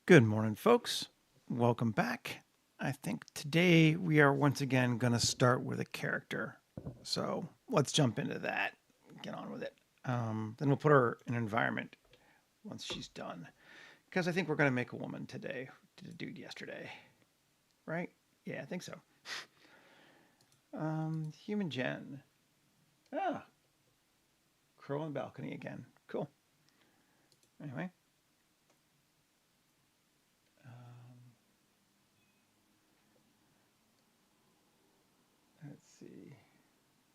Good morning, folks. Welcome back. I think today we are once again going to start with a character. So let's jump into that. Get on with it. Then we'll put her in an environment once she's done. Because I think we're going to make a woman today. Did a dude yesterday. Right? Yeah, I think so. Human Gen. Ah, crow on the balcony again. Cool. Anyway. Let's see.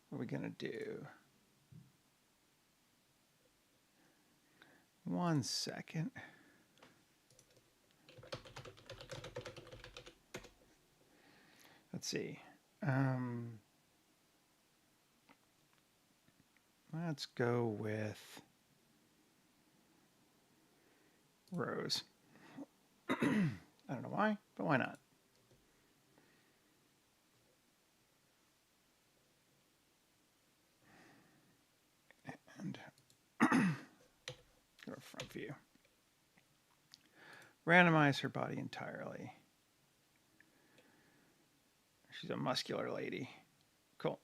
What are we going to do? 1 second. Let's see. Let's go with Rose. I don't know why, but why not? And go to front view. Randomize her body entirely. She's a muscular lady. Cool.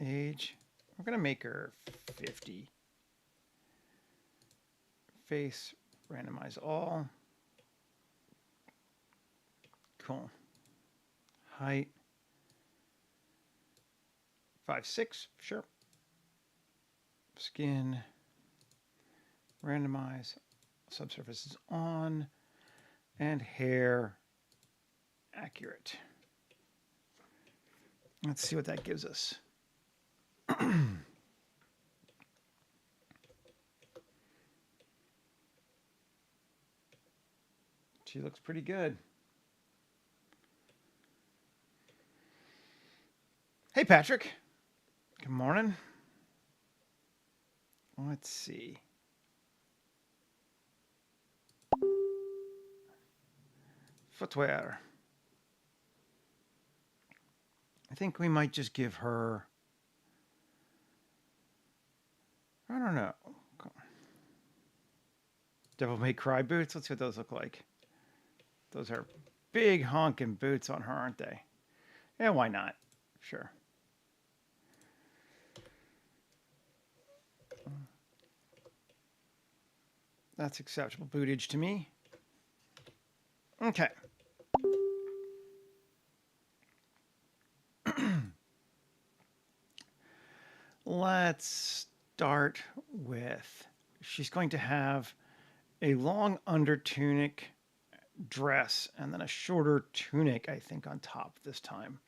Age. We're going to make her 50. Face. Randomize all. Cool. Height. 5'6". Sure. Skin. Randomize. Subsurface is on. And hair. Accurate. Let's see what that gives us. She looks pretty good. Hey, Patrick. Good morning. Let's see. Footwear. I think we might just give her, I don't know, Devil May Cry boots. Let's see what those look like. Those are big honking boots on her, aren't they? Yeah, why not? Sure. That's acceptable bootage to me. Okay. Let's start with, she's going to have a long under tunic dress and then a shorter tunic, I think, on top this time.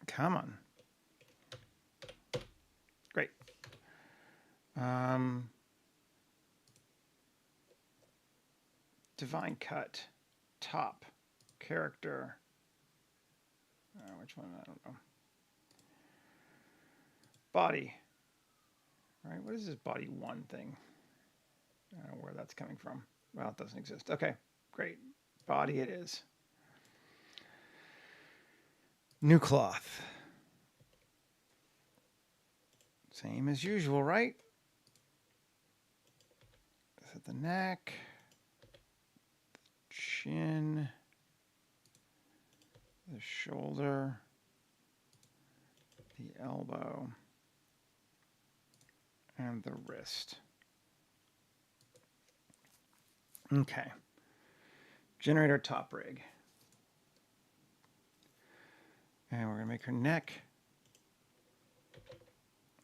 Come on. Great. Divine cut. Top. Character. Which one? I don't know. Body. All right, what is this body one thing? I don't know where that's coming from. Well, it doesn't exist. Okay, great. Body it is. New cloth. Same as usual, right? Set the neck, the chin, the shoulder, the elbow, and the wrist. Okay. Generate our top rig. And we're going to make her neck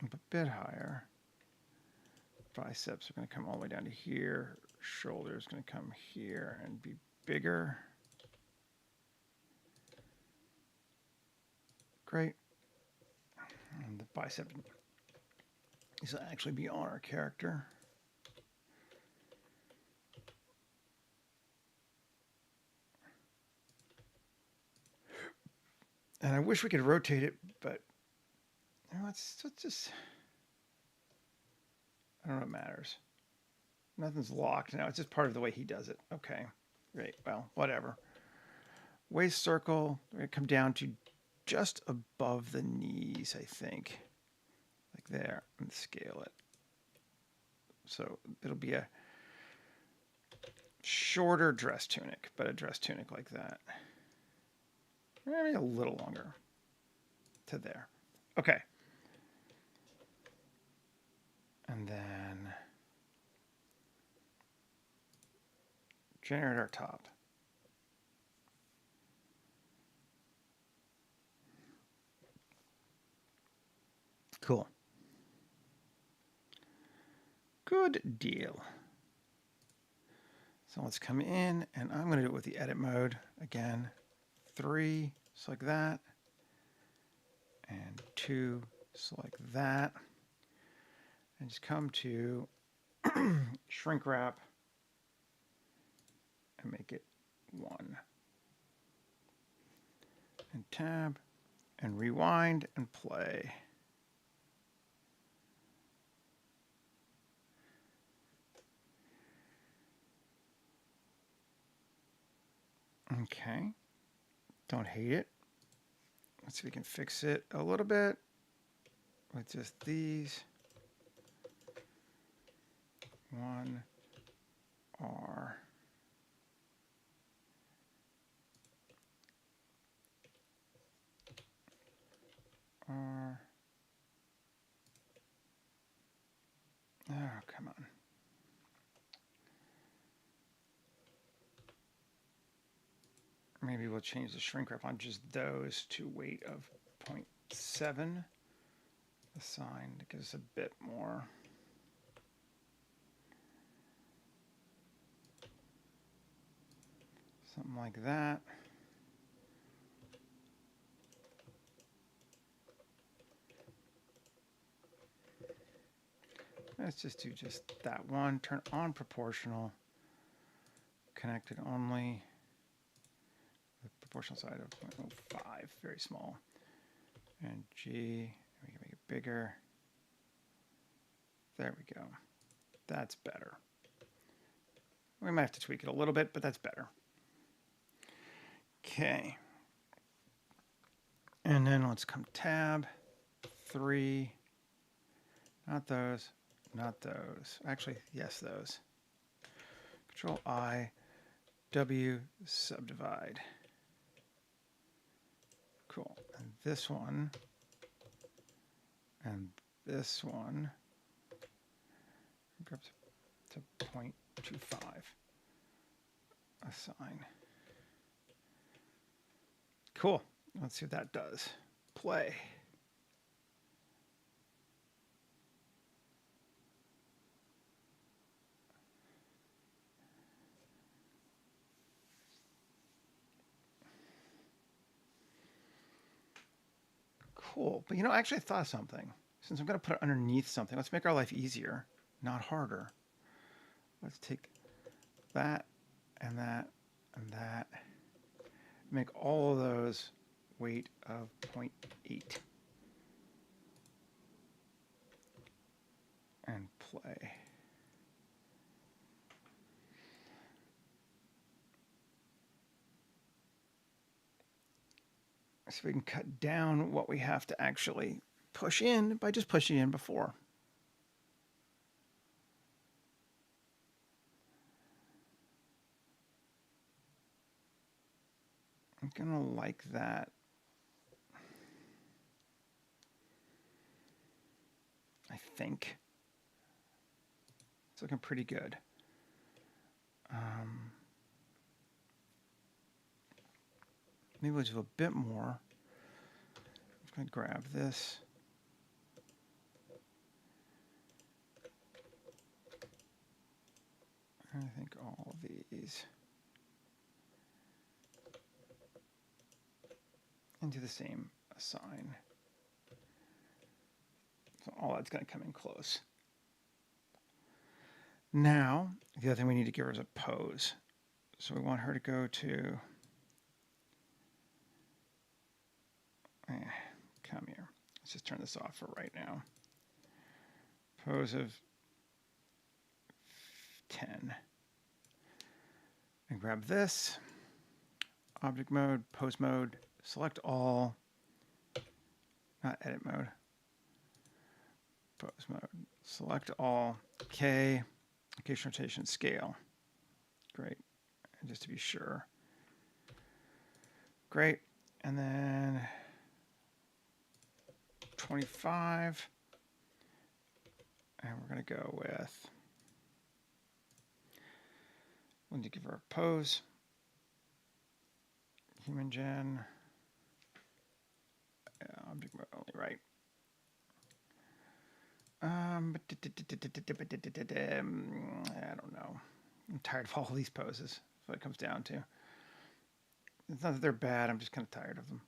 up a bit higher. Biceps are going to come all the way down to here. Shoulder is going to come here and be bigger. Great. And the bicep is will actually be on our character. And I wish we could rotate it, but you know, it's just, I don't know what matters. Nothing's locked now. It's just part of the way he does it. Okay, great. Well, whatever. Waist circle, we're going to come down to just above the knees, I think. Like there, and scale it. So it'll be a shorter dress tunic, but a dress tunic like that. Maybe a little longer to there. Okay. And then generate our top. Cool. Good deal. So let's come in, and I'm going to do it with the edit mode. Again, 3, select that, and 2, select that. And just come to shrink wrap and make it 1. And tab, and rewind and play. Okay, don't hate it. Let's see if we can fix it a little bit with just these. 1 R. R. Oh, come on. Maybe we'll change the shrink wrap on just those to weight of 0.7. Assign to give us a bit more. Something like that. Let's just do just that one. Turn on proportional. Connected only. The proportional side of 0.05, very small. And G, we can make it bigger. There we go. That's better. We might have to tweak it a little bit, but that's better. Okay. And then let's come tab, 3, not those, not those. Actually, yes, those. Control I, W, subdivide. Cool. And this one, and this one, grab to 0.25. Assign. Cool. Let's see what that does. Play. Cool. But you know, actually I thought of something. Since I'm going to put it underneath something, let's make our life easier, not harder. Let's take that and that and that. Make all of those weight of 0.8. And play. So we can cut down what we have to actually push in by just pushing in before. I'm gonna like that. I think. It's looking pretty good. Maybe we'll do a bit more. I'm going to grab this. I think all of these. And do the same assign. So all that's going to come in close. Now, the other thing we need to give her is a pose. So we want her to go to, come here. Let's just turn this off for right now. Pose of 10. And grab this, object mode, pose mode, select all, not edit mode, pose mode, Select all, K, location, rotation, scale. Great, and just to be sure. Great, and then 25, and we're going to go with, we need to give her a pose, human gen, object mode only, right? I don't know. I'm tired of all these poses. That's what it comes down to. It's not that they're bad. I'm just kind of tired of them.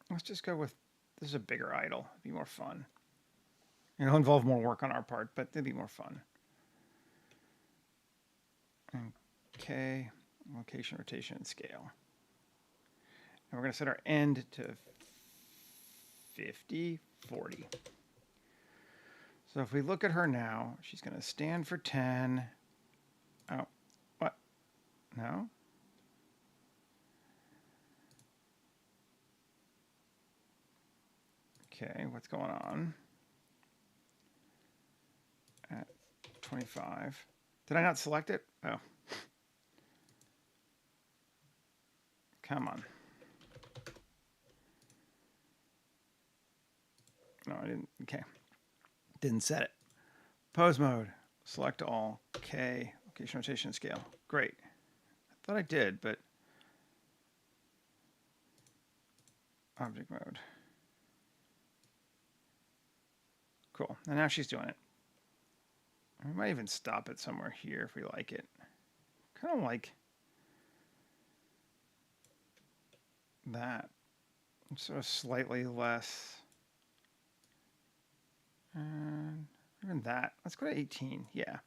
Let's just go with, this is a bigger idle. It'd be more fun. It'll involve more work on our part, but it'd be more fun. Okay, location, rotation, and scale. And we're going to set our end to 50, 40. So if we look at her now, she's going to stand for 10. Oh, what? No? Okay, what's going on? At 25. Did I not select it? Oh. Come on. No, I didn't. Okay. Didn't set it. Pose mode. Select all. K. Location, rotation, scale. Great. I thought I did, but object mode. Cool. And now she's doing it. We might even stop it somewhere here if we like it. Kind of like that. Sort of slightly less. And even that. Let's go to 18. Yeah.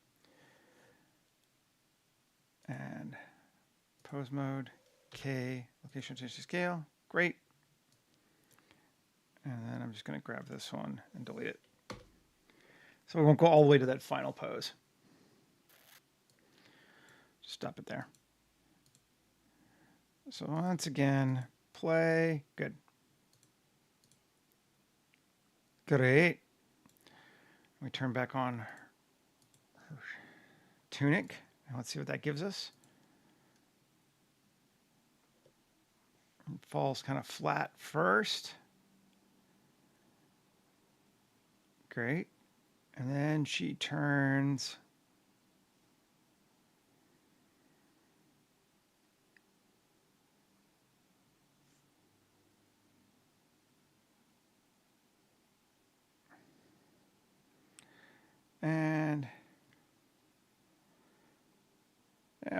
And pose mode. K. Location, change to scale. Great. And then I'm just going to grab this one and delete it. So we won't go all the way to that final pose. Just stop it there. So once again, play. Good. Great. We turn back on her tunic. And let's see what that gives us. It falls kind of flat first. Great. And then she turns and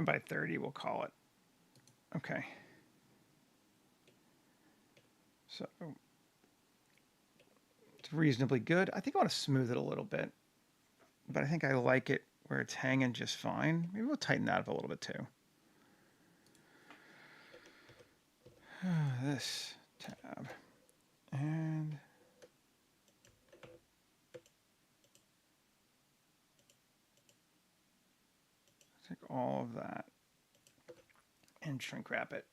by 30 we'll call it. Okay. So it's reasonably good. I think I want to smooth it a little bit, but I think I like it where it's hanging just fine. Maybe we'll tighten that up a little bit too. This tab and take all of that and shrink wrap it.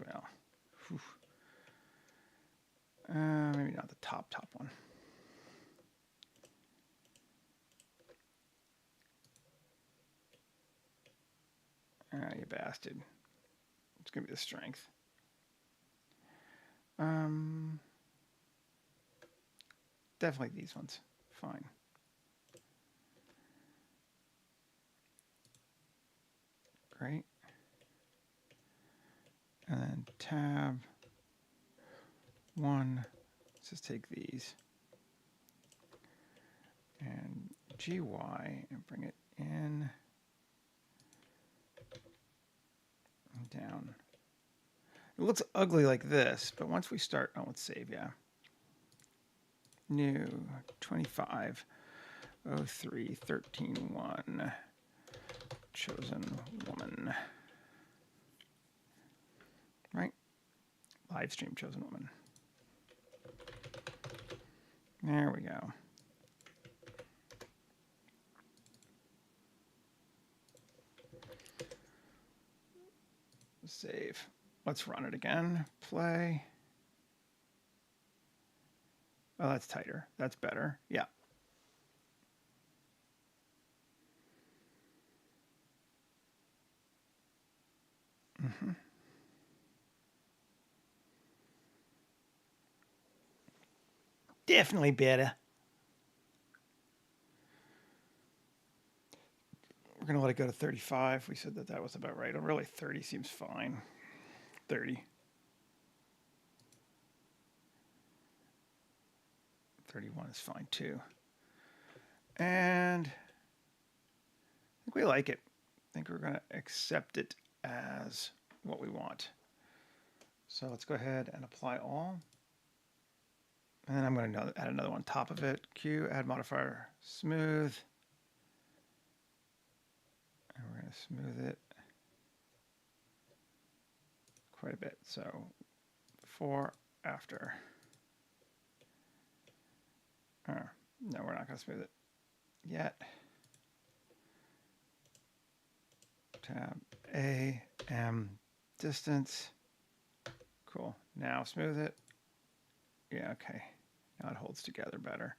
Well, maybe not the top one. You bastard. It's going to be the strength. Definitely these ones. Fine. Great. And then tab 1. Let's just take these. And GY and bring it in. And down. It looks ugly like this, but once we start, oh, let's save, yeah. New 25 03 13 1 chosen woman. Right? Live stream chosen woman. There we go. Save. let's run it again. Play. Oh, that's tighter. That's better. Yeah. Mm-hmm. Definitely better. We're going to let it go to 35. We said that that was about right. Really, 30 seems fine. 30. 31 is fine too. And I think we like it. I think we're going to accept it as what we want. So let's go ahead and apply all. And then I'm going to add another one on top of it. Q, add modifier, smooth. And we're going to smooth it quite a bit. So before, after. No, we're not going to smooth it yet. Tab A, M, distance. Cool. Now smooth it. Yeah, okay. Now it holds together better.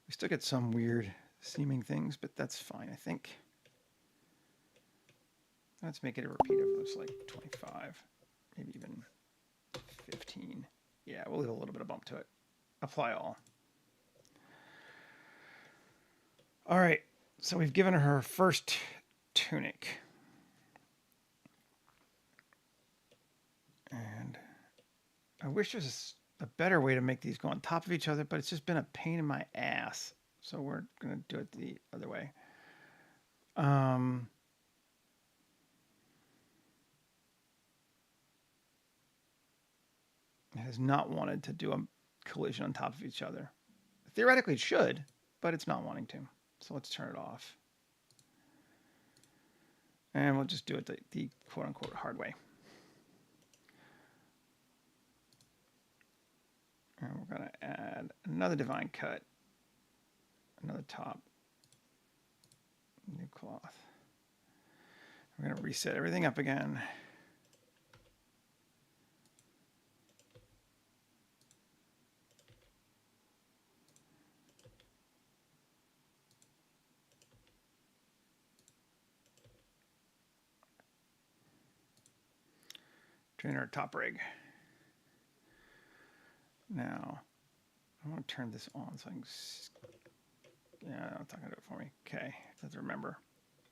We still get some weird seeming things, but that's fine, I think. Let's make it a repeat of this, like 25, maybe even 15. Yeah, we'll leave a little bit of bump to it. Apply all. All right, so we've given her first tunic. And I wish there was a better way to make these go on top of each other, but it's just been a pain in my ass. So we're going to do it the other way. It has not wanted to do a collision on top of each other. Theoretically, it should, but it's not wanting to. So let's turn it off. And we'll just do it the quote-unquote hard way. And we're going to add another divine cut, another top, new cloth. We're going to reset everything up again. Train our top rig. Now, I want to turn this on so I can. Yeah, it's not going to do it for me. Okay, I have to remember.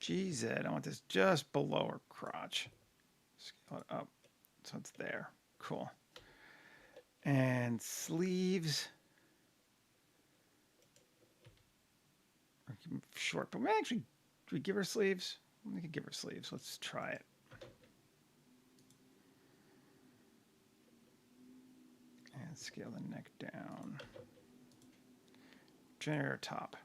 GZ, I want this just below her crotch. Scale it up so it's there. Cool. And sleeves. Short, but we actually, do we give her sleeves? We could give her sleeves. Let's try it. And scale the neck down. Generate our top.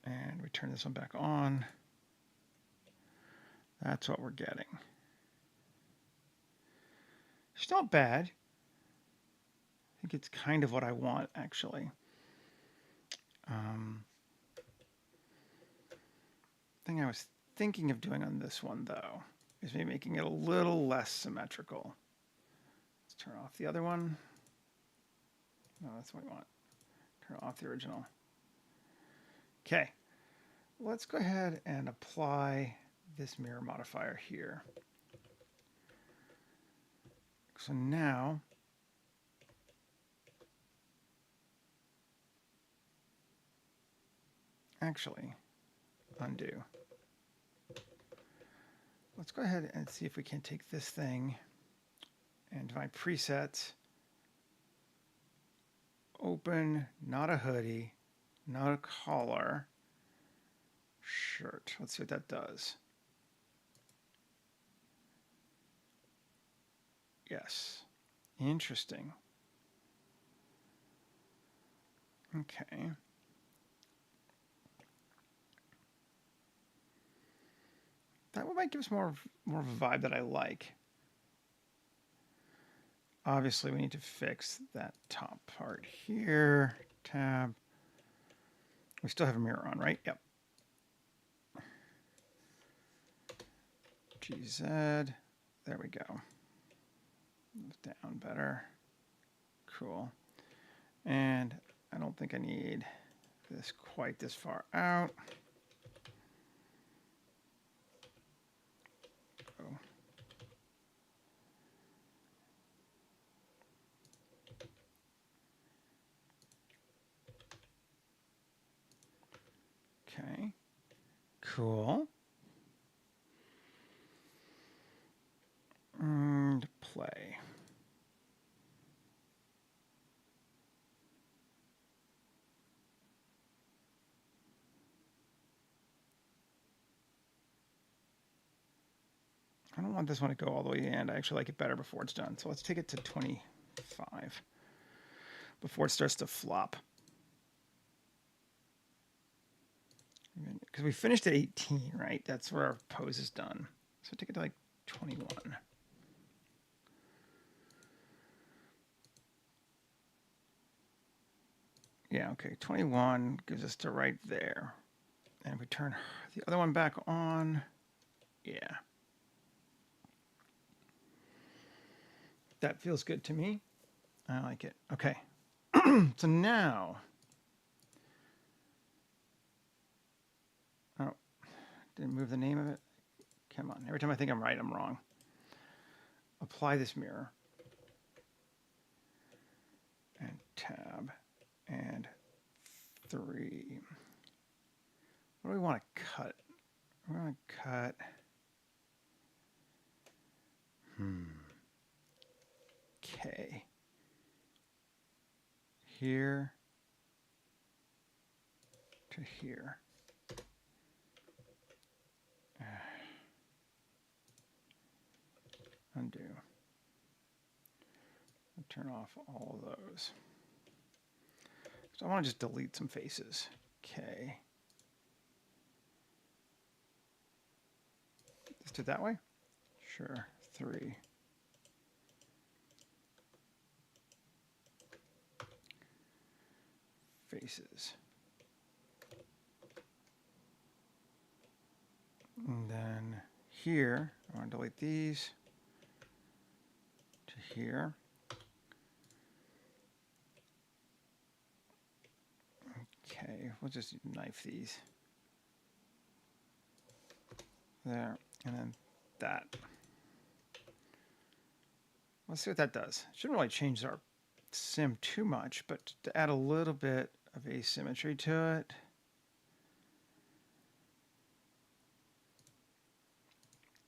And we turn this one back on. That's what we're getting. It's not bad. I think it's kind of what I want, actually. Thing I was thinking of doing on this one, though, is maybe making it a little less symmetrical. Let's turn off the other one. No, that's what we want. Turn off the original. Okay. Let's go ahead and apply this mirror modifier here. So now, actually, undo. Let's go ahead and see if we can take this thing and my presets, open, not a hoodie, not a collar, shirt. Let's see what that does. Yes. Interesting. Okay. That might give us more of a vibe that I like. obviously we need to fix that top part here. Tab. We still have a mirror on, right? Yep. GZ. There we go. Move down better. Cool. And I don't think I need this quite this far out. Go. Okay. Cool. And play. I don't want this one to go all the way in. I actually like it better before it's done. So let's take it to 25 before it starts to flop. Because we finished at 18, right? That's where our pose is done. So take it to like 21. Yeah, okay, 21 gives us to right there. And if we turn the other one back on, yeah. That feels good to me. I like it. Okay. So now, oh, didn't move the name of it. Come on. Every time I think I'm right, I'm wrong. Apply this mirror. And tab. And 3. What do we want to cut? We want to cut. K. Here to here. Undo. I'll turn off all of those. So I want to just delete some faces. K. Let's do it that way? Sure. 3. Faces. And then here, I want to delete these to here. Okay, we'll just knife these. There, and then that. Let's see what that does. Shouldn't really change our sim too much, but to add a little bit of asymmetry to it.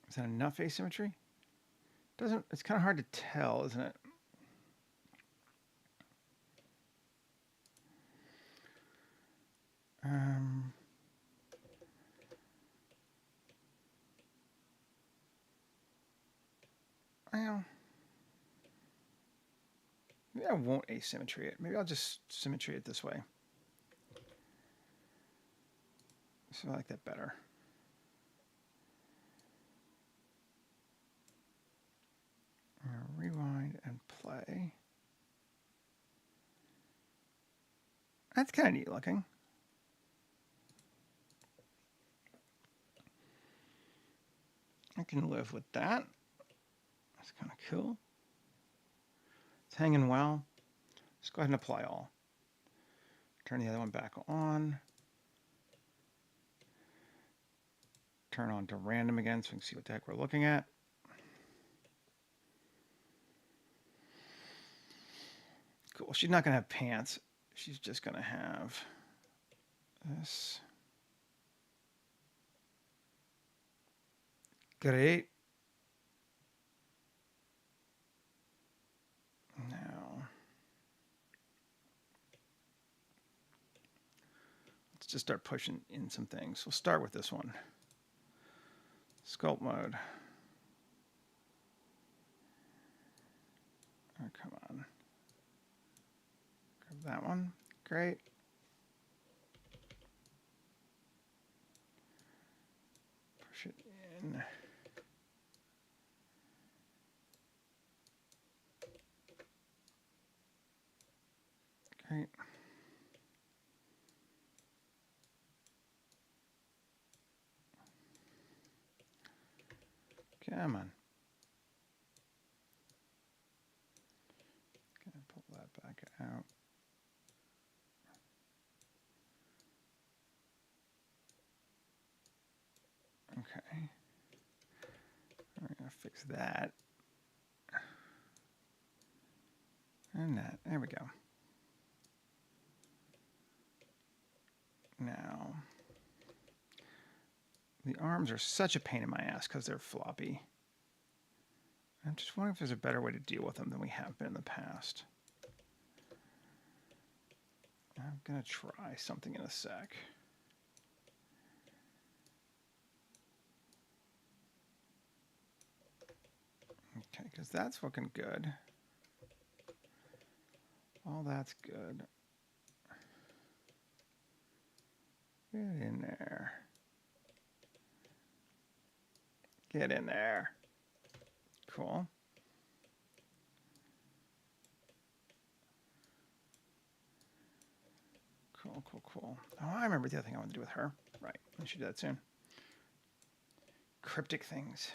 Is that enough asymmetry? It's kind of hard to tell, isn't it? Well, maybe I won't asymmetry it. Maybe I'll just symmetry it this way. So I like that better. Rewind and play. That's kind of neat looking. I can live with that. That's kind of cool. It's hanging well. Let's go ahead and apply all. Turn the other one back on. Turn on to random again so we can see what the heck we're looking at. Cool. She's not going to have pants. She's just going to have this. Great. Now, let's just start pushing in some things. We'll start with this one. Sculpt mode. Oh, come on. Grab that one. Great. Push it in. Come on. Gonna pull that back out. Okay. We're gonna fix that. And that. There we go. Now, the arms are such a pain in my ass because they're floppy. I'm just wondering if there's a better way to deal with them than we have been in the past. I'm going to try something in a sec. Okay, because that's looking good. All that's good. Get in there. Get in there. Cool. Cool, cool, cool. Oh, I remember the other thing I wanted to do with her. Right, I should do that soon. Cryptic things.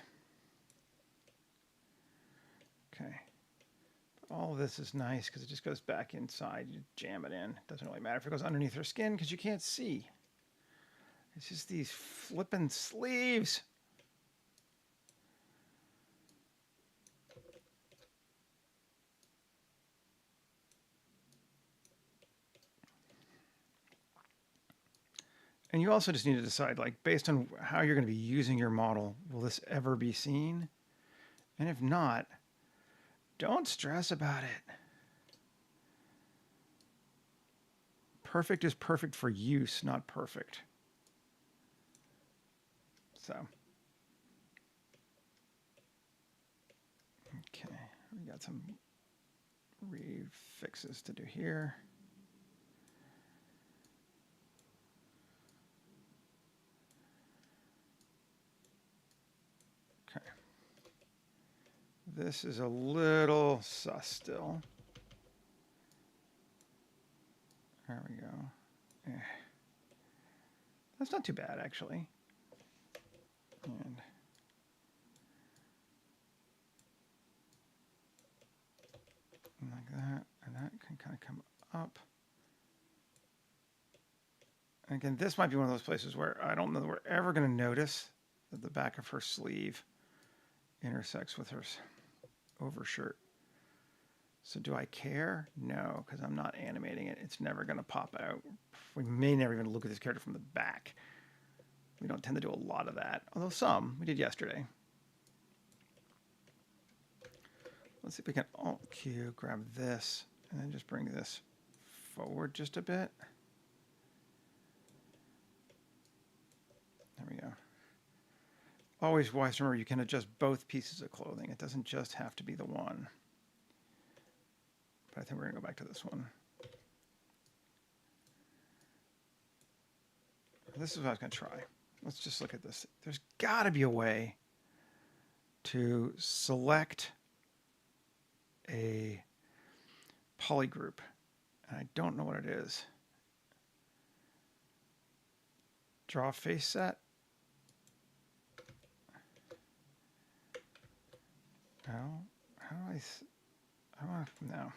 Okay. All of this is nice because it just goes back inside. You jam it in. It doesn't really matter if it goes underneath her skin because you can't see. It's just these flippin' sleeves. And you also just need to decide, like, based on how you're going to be using your model, will this ever be seen? And if not, don't stress about it. Perfect is perfect for use, not perfect. So, okay, we got some refixes to do here. Okay. This is a little sus still. There we go. That's not too bad, actually. And like that, and that can kind of come up. And again, this might be one of those places where I don't know that we're ever going to notice that the back of her sleeve intersects with her overshirt. So do I care? No, because I'm not animating it. It's never going to pop out. We may never even look at this character from the back. We don't tend to do a lot of that, although some we did yesterday. Let's see if we can Alt-Q, grab this, and then just bring this forward just a bit. There we go. Always wise to remember you can adjust both pieces of clothing. It doesn't just have to be the one. But I think we're going to go back to this one. This is what I was going to try. Let's just look at this. There's got to be a way to select a polygroup. And I don't know what it is. Draw face set. No. How do I? No.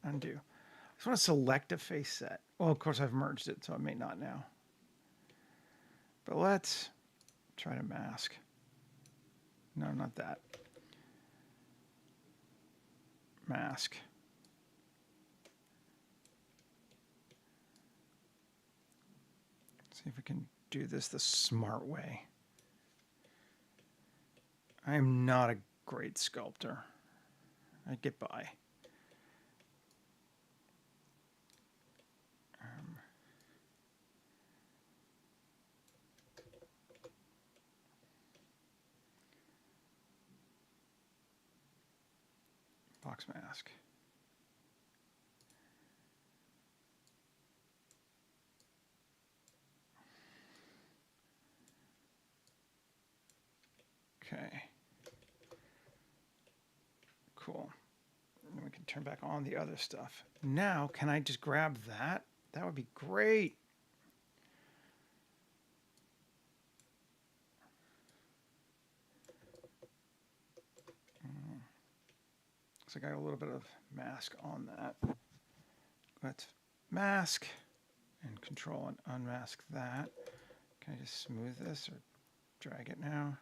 Undo. I just want to select a face set. Well, of course, I've merged it, so it may not now. But let's try to mask. No, not that. Mask. See if we can do this the smart way. I am not a great sculptor. I get by. Box mask. Okay. Cool. And then we can turn back on the other stuff. Now, can I just grab that? That would be great. looks like I got a little bit of mask on that. Let's mask and control and unmask that. Can I just smooth this or drag it now?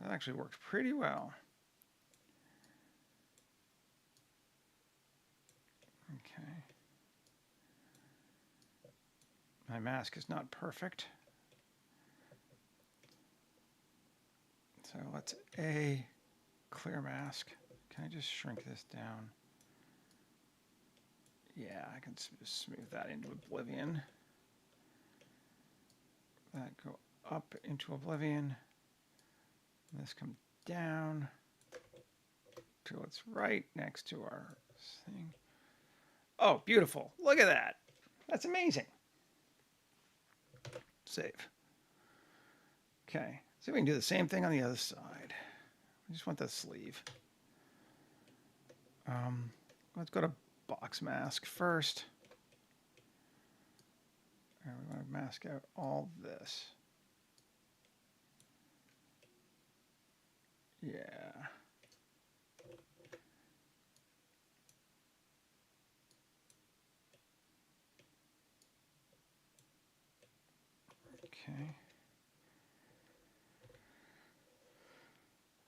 That actually worked pretty well. Okay. My mask is not perfect. So let's clear mask. Can I just shrink this down? Yeah, I can smooth that into oblivion. That go up into oblivion. This come down till it's right next to our thing. Oh, beautiful. Look at that. That's amazing. Save. Okay, so we can do the same thing on the other side. We just want the sleeve. Let's go to box mask first. And we want to mask out all this. Yeah. Okay.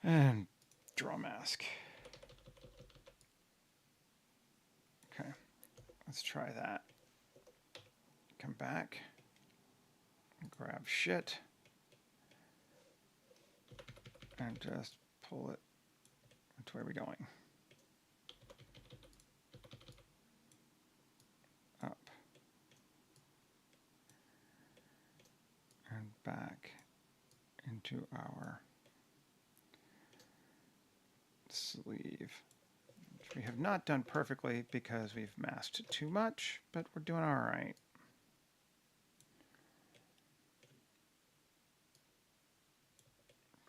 And draw mask. Okay, let's try that. Come back, grab shit, and just pull it. Which way are we going? Up. And back into our sleeve, which we have not done perfectly because we've masked too much, but we're doing all right.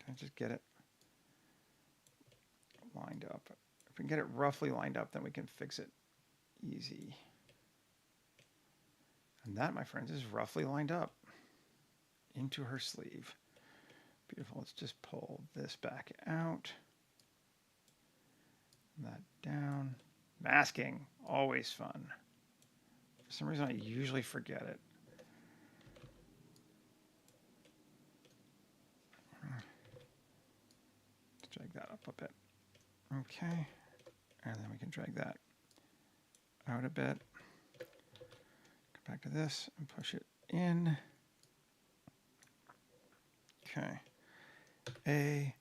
Can I just get it lined up? If we can get it roughly lined up, then we can fix it easy. And that, my friends, is roughly lined up into her sleeve. Beautiful. Let's just pull this back out. That down. Masking, always fun. For some reason, I usually forget it. Let's drag that up a bit. Okay, and then we can drag that out a bit. Come back to this and push it in. Okay, a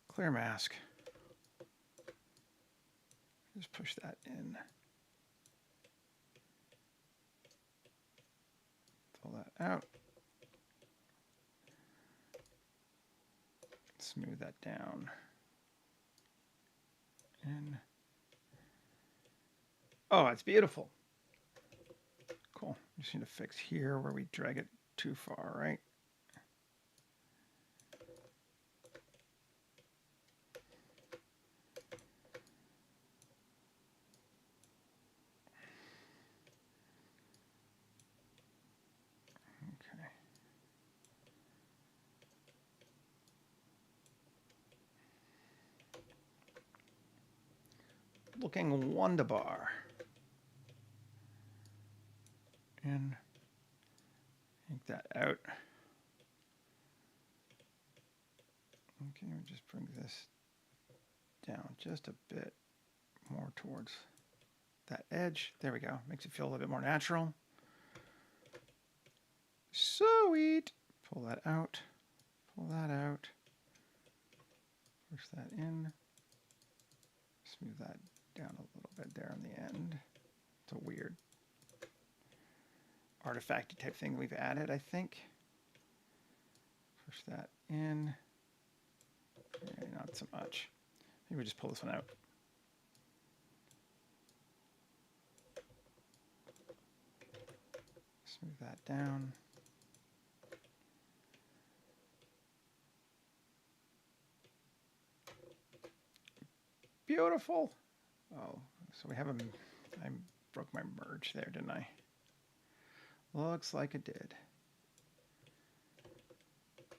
clear mask. Just push that in. Pull that out. Smooth that down. In. Oh, it's beautiful. Cool. Just need to fix here where we drag it too far, right? Okay. Looking wonderbar. And take that out. Okay, we just bring this down just a bit more towards that edge. There we go. Makes it feel a little bit more natural. Sweet. Pull that out. Pull that out. Push that in. Smooth that down a little bit there on the end. It's a weird artifacty type thing we've added, I think. Push that in. Yeah, not so much. Maybe we just pull this one out. Smooth that down. Beautiful. Oh, so we have I broke my merge there, didn't I? Looks like it did.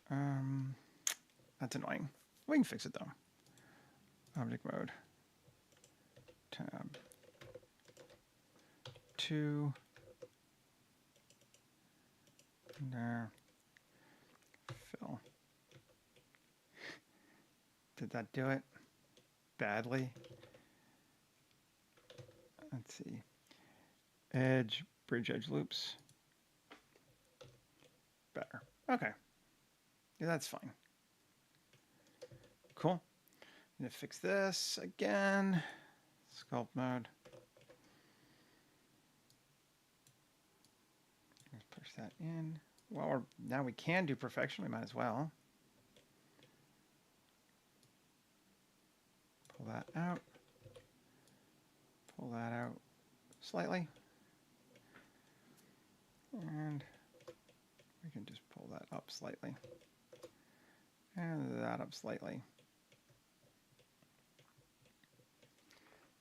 That's annoying. We can fix it though. Object mode. Tab 2. There. Fill. Did that do it? Badly. Let's see. Edge, bridge edge loops. Better. Okay. Yeah, that's fine. Cool. I'm going to fix this again. Sculpt mode. Let's push that in. Well, now we can do perfection. We might as well. Pull that out. Pull that out slightly. And we can just pull that up slightly. And that up slightly.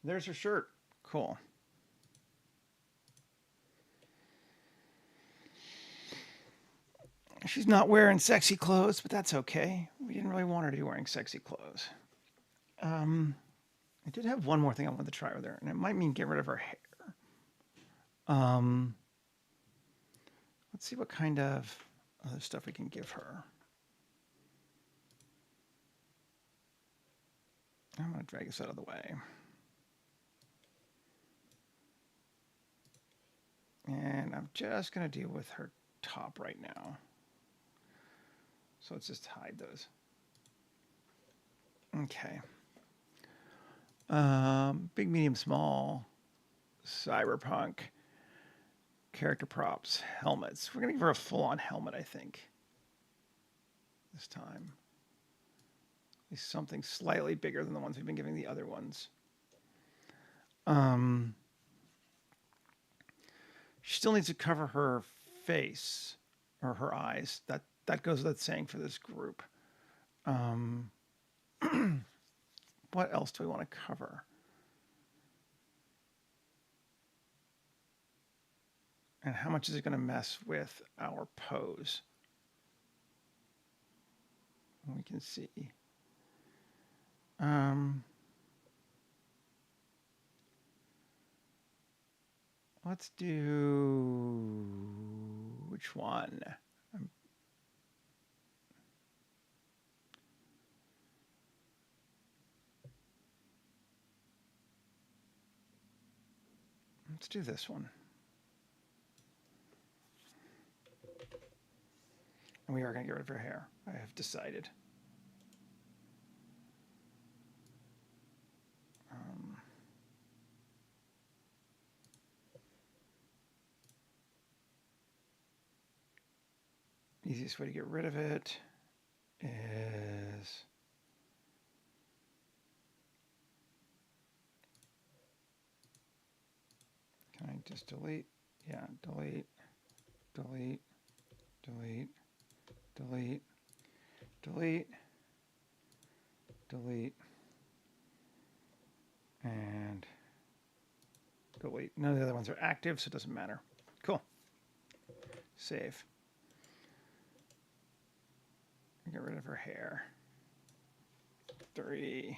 There's her shirt. Cool. She's not wearing sexy clothes, but that's okay. We didn't really want her to be wearing sexy clothes. I did have one more thing I wanted to try with her, and it might mean get rid of her hair. Let's see what kind of other stuff we can give her. I'm going to drag this out of the way. And I'm just going to deal with her top right now. So let's just hide those. Okay. Big, medium, small, cyberpunk, character props, helmets. We're going to give her a full-on helmet, I think, this time. At least something slightly bigger than the ones we've been giving the other ones. She still needs to cover her face or her eyes. That goes without saying for this group. What else do we want to cover? And how much is it going to mess with our pose? We can see. Let's do which one? Let's do this one. And we are going to get rid of her hair. I have decided. Easiest way to get rid of it is can I just delete? Yeah, delete, delete, delete, delete, delete, delete, and delete. None of the other ones are active, so it doesn't matter. Cool. Save. Get rid of her hair. 3.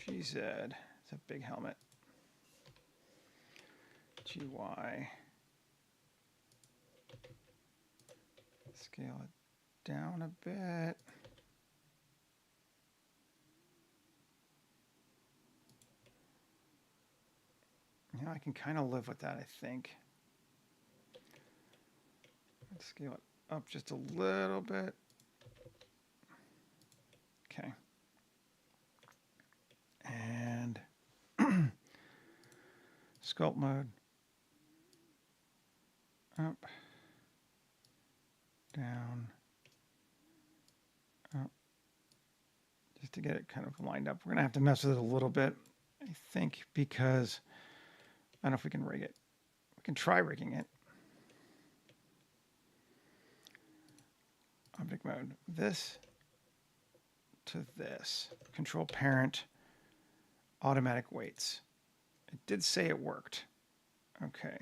GZ. It's a big helmet. GY. Scale it down a bit. You know, I can kind of live with that, I think. Let's scale it up just a little bit. Okay. And sculpt mode. Up. Down. Up. Just to get it kind of lined up. We're going to have to mess with it a little bit, I think, because I don't know if we can rig it. We can try rigging it. Object mode. This to this. Control parent. Automatic weights. It did say it worked. Okay.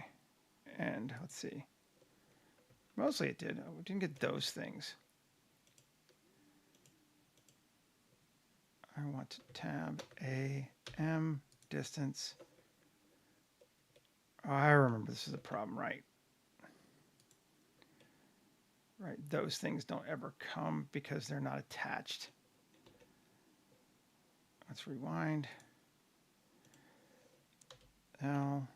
And let's see. Mostly it did. We didn't get those things. I want to tab AM distance. Oh, I remember this is a problem, right? Right, those things don't ever come because they're not attached. Let's rewind. L,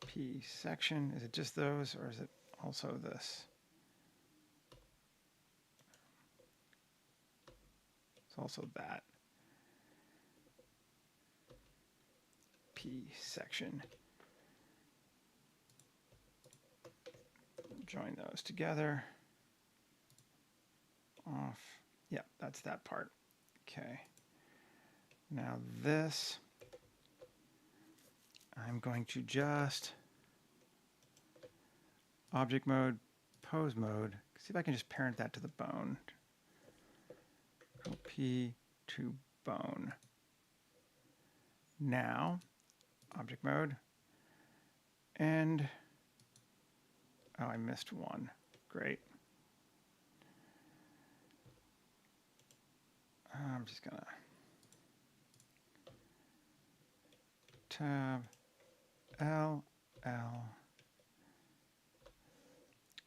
P section. Is it just those or is it also this? It's also that. P section. Join those together. Off. Yeah, that's that part. Okay. Now this, I'm going to just object mode, pose mode. See if I can just parent that to the bone. P to bone. Now, object mode, and oh, I missed one. Great. I'm just gonna tab L.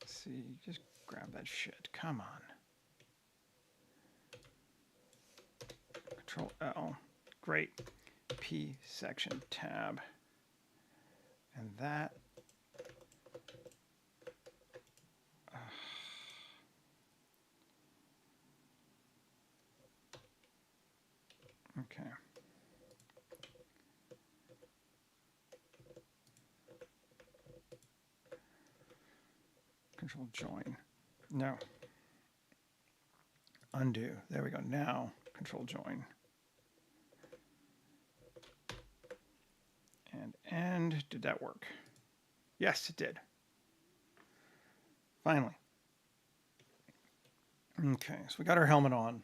See, just grab that shit. Come on. Control L. Great. P section tab. And that. Okay. Control join. No. Undo. There we go. Now control join. And end. Did that work? Yes, it did. Finally. Okay, so we got our helmet on.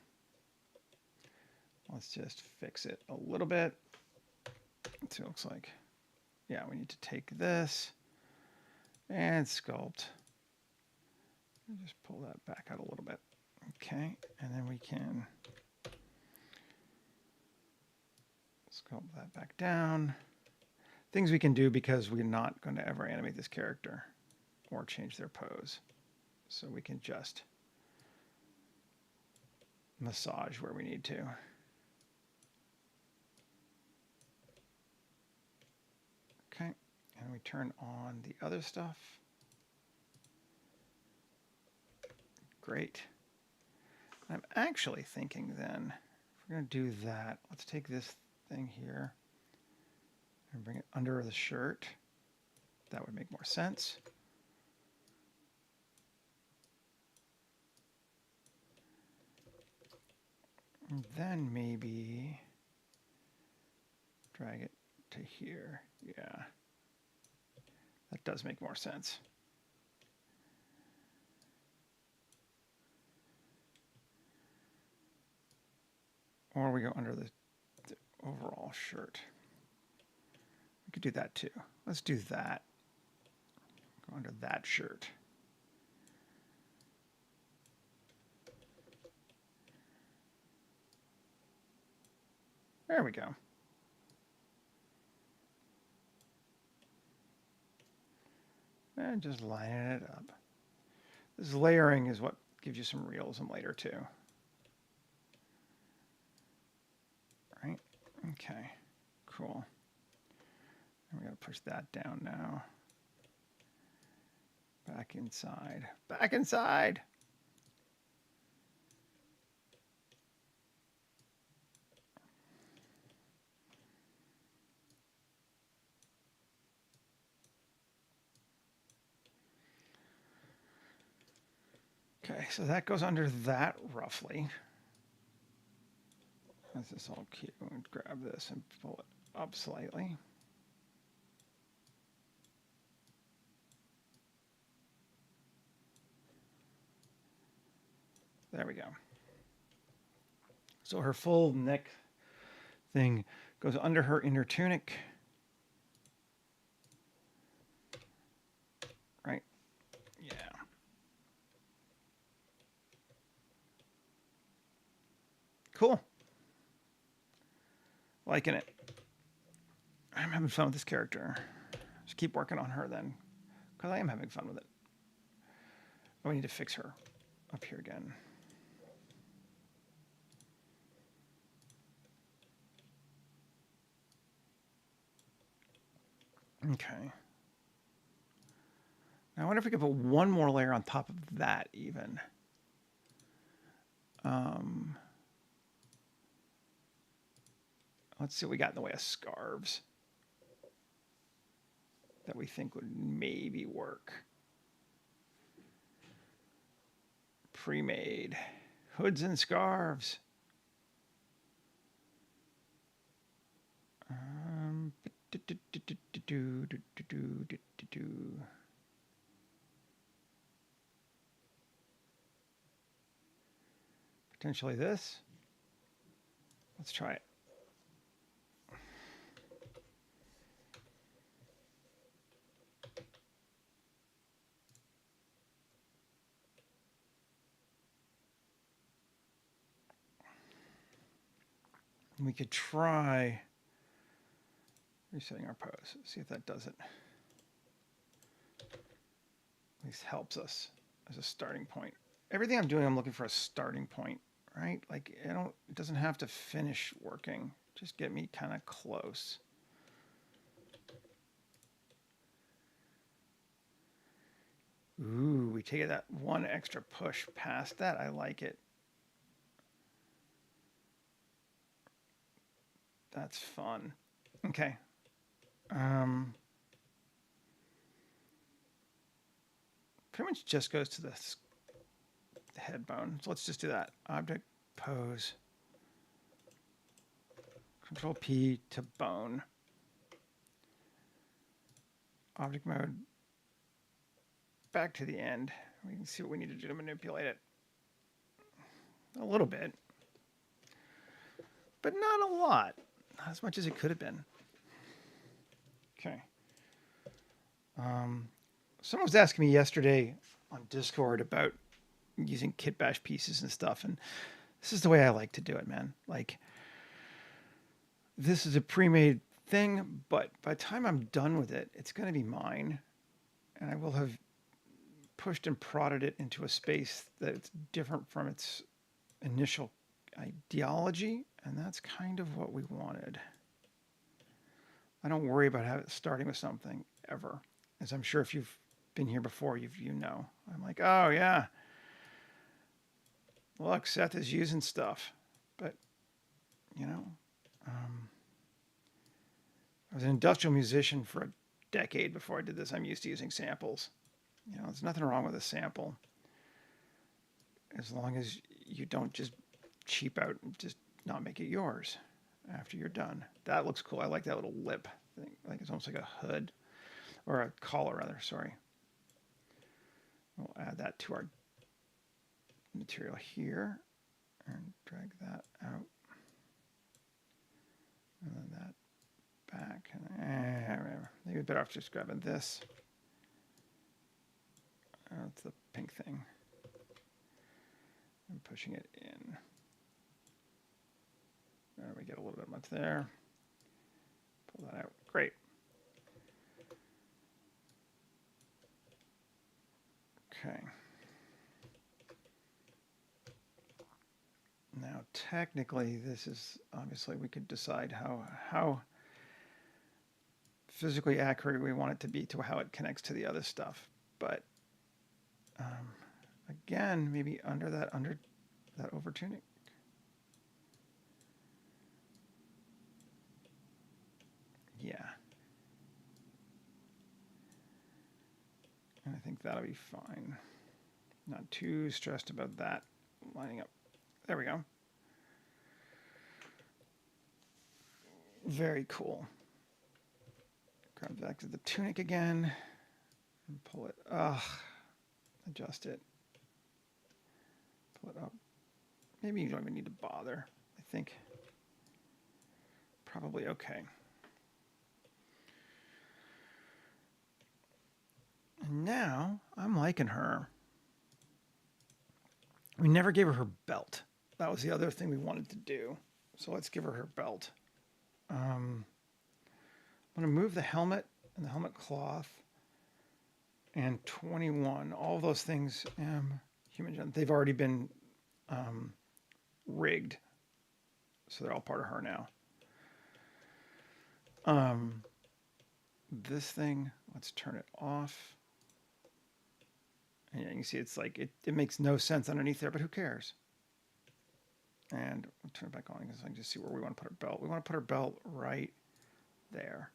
Let's just fix it a little bit. So it looks like, yeah, we need to take this and sculpt. Just pull that back out a little bit. Okay, and then we can sculpt that back down. Things we can do because we're not going to ever animate this character or change their pose. So we can just massage where we need to. Okay, and we turn on the other stuff. Great. I'm actually thinking then, if we're going to do that, let's take this thing here and bring it under the shirt. That would make more sense. And then maybe drag it to here. Yeah, that does make more sense. Or we go under the overall shirt. We could do that too. Let's do that. Go under that shirt. There we go. And just lining it up. This layering is what gives you some realism later too. Right? Okay, cool. And we gotta push that down now. Back inside. Back inside! Okay, so that goes under that roughly. This is all cute. Grab this and pull it up slightly. There we go. So her full neck thing goes under her inner tunic. Right? Yeah. Cool. Liking it. I'm having fun with this character. Just keep working on her then, because I am having fun with it. Oh, we need to fix her up here again. Okay. Now I wonder if we could put one more layer on top of that even. Let's see what we got in the way of scarves that we think would maybe work. Pre-made hoods and scarves. Potentially this. Let's try it. We could try resetting our pose. See if that does it. At least helps us as a starting point. Everything I'm doing, I'm looking for a starting point, right? Like it doesn't have to finish working. Just get me kind of close. Ooh, we take that one extra push past that. I like it. That's fun. Okay. Pretty much just goes to the head bone. So let's just do that. Object, pose, Control P to bone. Object mode, back to the end. We can see what we need to do to manipulate it. A little bit, but not a lot. Not as much as it could have been. Okay. Someone was asking me yesterday on Discord about using kit bash pieces and stuff, and this is the way I like to do it, man. Like, this is a pre-made thing, but by the time I'm done with it, it's going to be mine, and I will have pushed and prodded it into a space that's different from its initial ideology, and that's kind of what we wanted. I don't worry about starting with something ever, as I'm sure if you've been here before, you know. I'm like, oh yeah, look, Seth is using stuff, but you know, I was an industrial musician for a decade before I did this. I'm used to using samples. You know, there's nothing wrong with a sample, as long as you don't just cheap out and just not make it yours after you're done. That looks cool. I like that little lip thing. Like it's almost like a hood or a collar rather, sorry. We'll add that to our material here and drag that out. And then that back. Maybe better off just grabbing this. That's the pink thing. And pushing it in. There we get a little bit much there. Pull that out. Great. Okay. Now, technically, this is obviously we could decide how physically accurate we want it to be to how it connects to the other stuff. But again, maybe under that over tunic. Yeah. And I think that'll be fine. Not too stressed about that lining up. There we go. Very cool. Grab back to the tunic again and pull it. Adjust it. Pull it up. Maybe you don't even need to bother. I think probably okay. And now I'm liking her. We never gave her belt. that was the other thing we wanted to do. So let's give her her belt. I'm going to move the helmet and the helmet cloth and 21. All of those things, human, they've already been rigged. So they're all part of her now. This thing, let's turn it off. And yeah, you can see it's like, it makes no sense underneath there, but who cares? And we'll turn it back on because I can just see where we want to put our belt. We want to put our belt right there.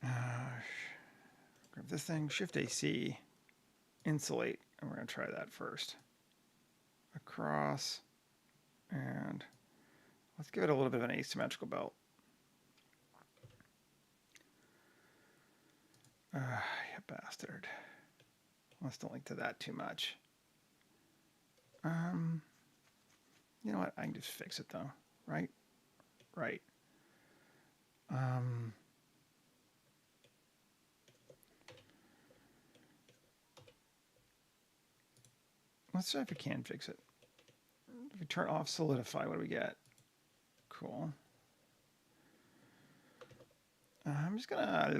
Grab this thing, Shift AC, insulate, and we're going to try that first. Across, and let's give it a little bit of an asymmetrical belt. You bastard. Let's don't link to that too much. You know what? I can just fix it though, right? Right. Let's see if we can fix it. If we turn off solidify, what do we get? Cool. I'm just gonna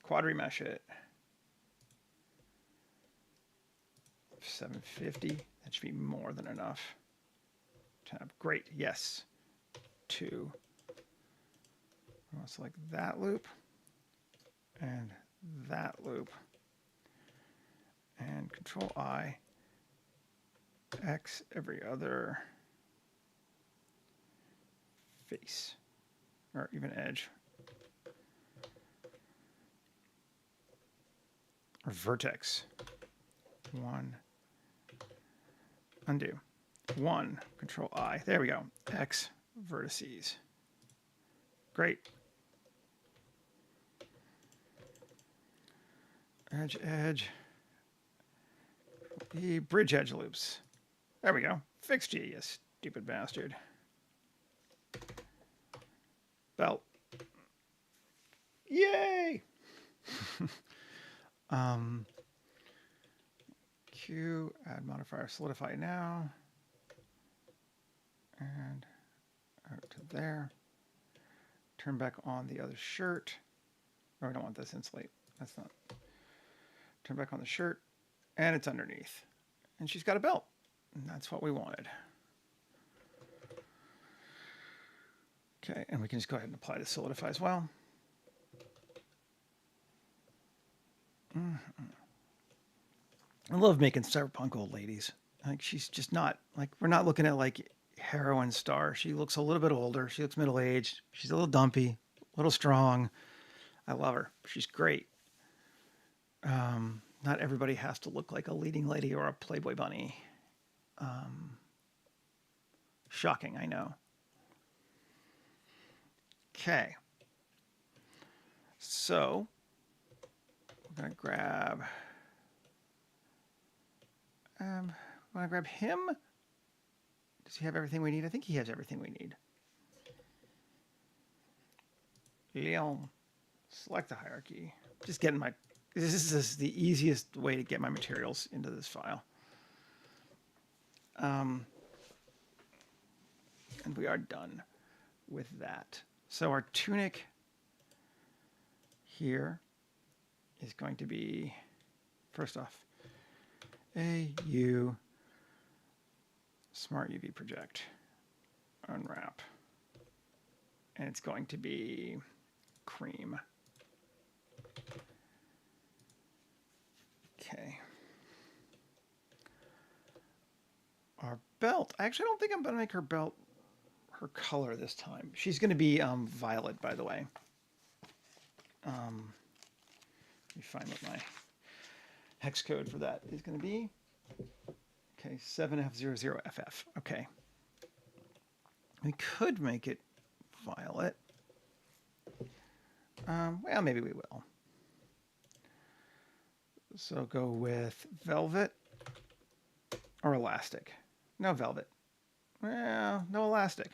quad remesh it. 750. That should be more than enough. Tab. Great. Yes. 2. I'll select that loop and that loop. And Control I. X every other face. Or even edge. Or vertex. 1. Undo. 1. Control I. There we go. X vertices. Great. Edge, edge. The bridge edge loops. There we go. Fixed you, you stupid bastard. Belt. Yay! Q, add modifier, solidify now. And out to there. Turn back on the other shirt. Oh, I don't want this insulate. That's not. Turn back on the shirt. And it's underneath. And she's got a belt. And that's what we wanted. Okay, and we can just go ahead and apply the solidify as well. I love making cyberpunk old ladies. Like, she's just not, like, we're not looking at, like, heroine star. She looks a little bit older. She looks middle-aged. She's a little dumpy, a little strong. I love her. She's great. Not everybody has to look like a leading lady or a Playboy bunny. Shocking, I know. Okay. So, we're going to grab... want to grab him? Does he have everything we need? I think he has everything we need. Leon. Select the hierarchy. Just getting my... This is the easiest way to get my materials into this file. And we are done with that. So our tunic here is going to be, first off, AU Smart UV Project unwrap. And it's going to be cream. Okay. Our belt. I actually don't think I'm going to make her belt her color this time. She's going to be violet, by the way. Let me find what my hex code for that is going to be. Okay, 7F00FF. Okay. We could make it violet. Well, maybe we will. So go with velvet or elastic. No velvet. Well, no elastic.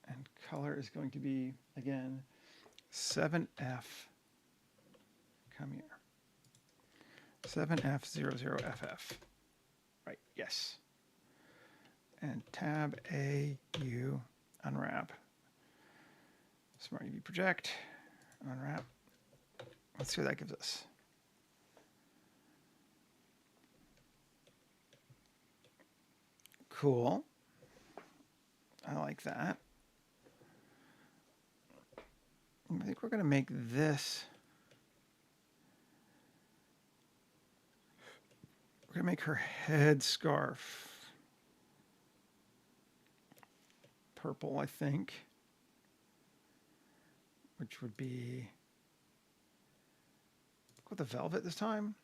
And color is going to be, again, 7F Come here. 7F00FF. Right, yes. And tab A, U, unwrap. Smart UV project, unwrap. Let's see what that gives us. Cool. I like that. I think we're going to make this. We're going to make her head scarf purple, I think, which would be, go with the velvet this time.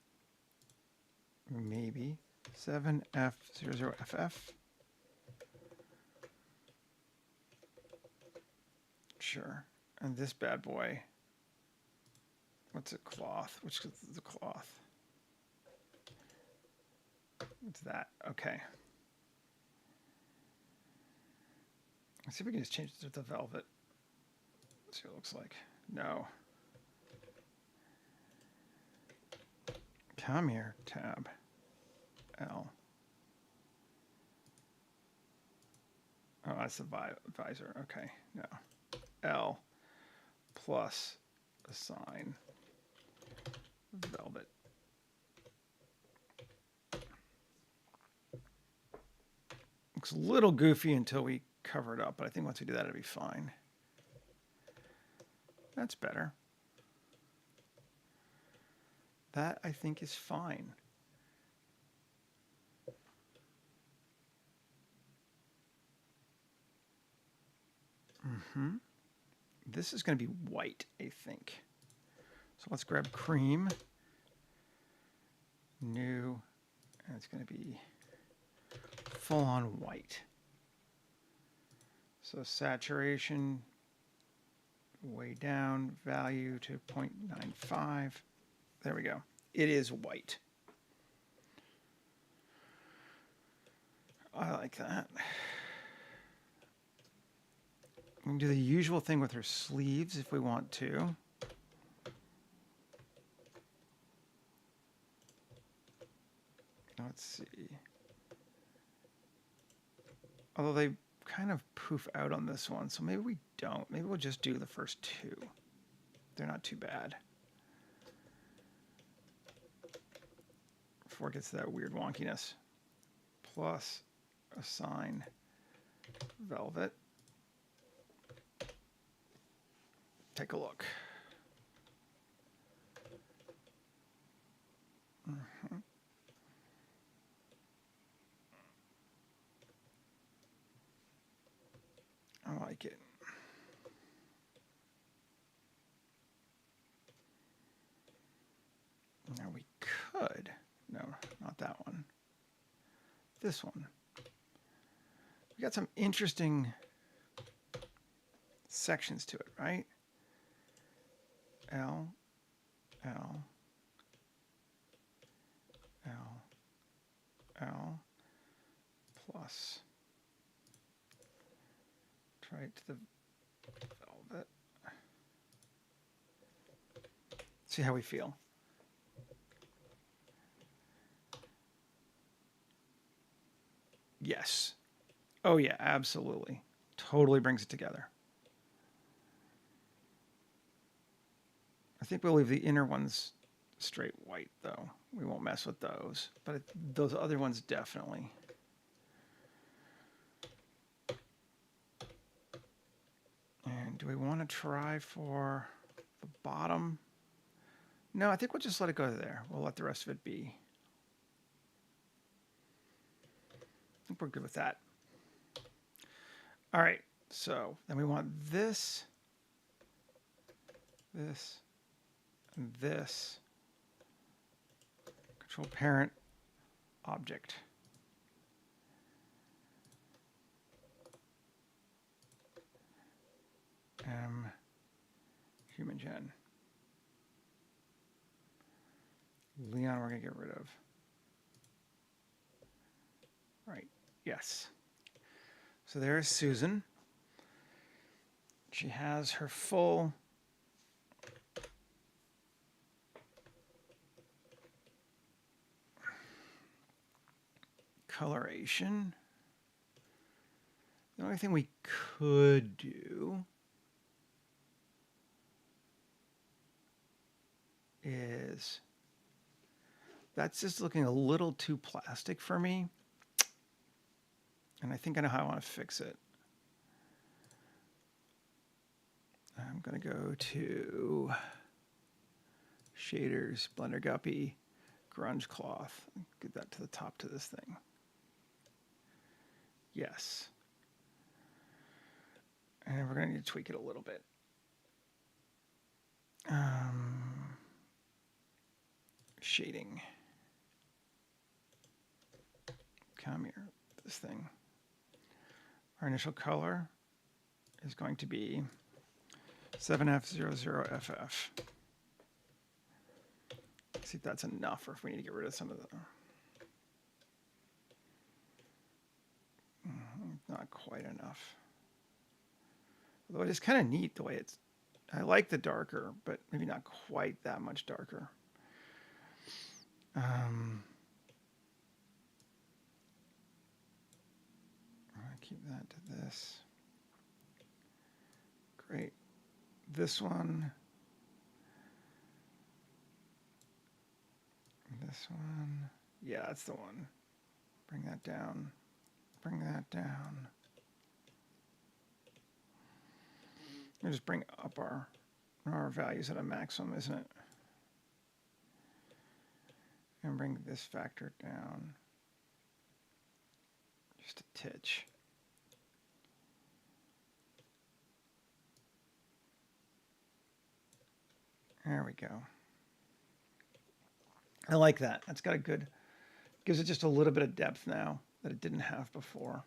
Maybe 7F00FF. Sure. And this bad boy, what's a cloth? Which is the cloth? What's that? Okay. Let's see if we can just change it to the velvet. Let's see what it looks like. No. Come here, tab L. Oh, that's the visor. Okay, no. L plus assign velvet. Looks a little goofy until we cover it up, but I think once we do that, it'll be fine. That's better. That, I think, is fine. This is going to be white, I think. So let's grab cream. New. And it's going to be full-on white. So saturation way down, value to 0.95. There we go. It is white. I like that. We can do the usual thing with her sleeves if we want to. Let's see. Although they kind of poof out on this one, so maybe we don't. Maybe we'll just do the first two. They're not too bad. Before it gets to that weird wonkiness. Plus assign velvet. Take a look. I like it. Now we could, no, not that one. This one. We got some interesting sections to it, right? L, L, L, L, plus. Try it to the velvet. See how we feel. Yes. Oh yeah, absolutely. Totally brings it together. I think we'll leave the inner ones straight white, though. We won't mess with those. But those other ones definitely. And do we want to try for the bottom? No, I think we'll just let it go there. We'll let the rest of it be. I think we're good with that. All right, so then we want this, this, and this. Control parent object. Human gen. Leon we're going to get rid of. Right, yes. So there's Susan. She has her full coloration. The only thing we could do is, that's just looking a little too plastic for me. And I think I know how I want to fix it. I'm going to go to Shaders, Blender Guppy, Grunge Cloth. Get that to the top to this thing. Yes. And we're going to need to tweak it a little bit. Shading. Come here, this thing. Our initial color is going to be 7F00FF. See if that's enough or if we need to get rid of some of the... Not quite enough. Although it is kind of neat the way it's... I like the darker, but maybe not quite that much darker. Keep that to this. Great. This one. This one. Yeah, that's the one. Bring that down. Bring that down. We'll just bring up our values at a maximum, isn't it? And bring this factor down. Just a titch. There we go. I like that. That's got a good, gives it just a little bit of depth now that it didn't have before.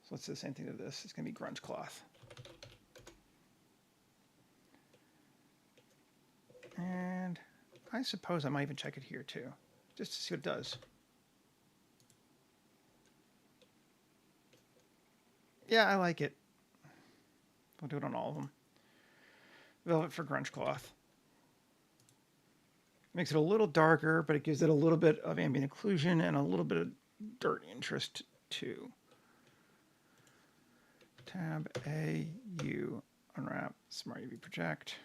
So let's do the same thing to this. It's going to be Grunge Cloth. And I suppose I might even check it here too, just to see what it does. Yeah, I like it. We'll do it on all of them. Velvet for Grunge Cloth. Makes it a little darker, but it gives it a little bit of ambient occlusion and a little bit of dirt interest too. Tab A, U, unwrap, Smart UV project,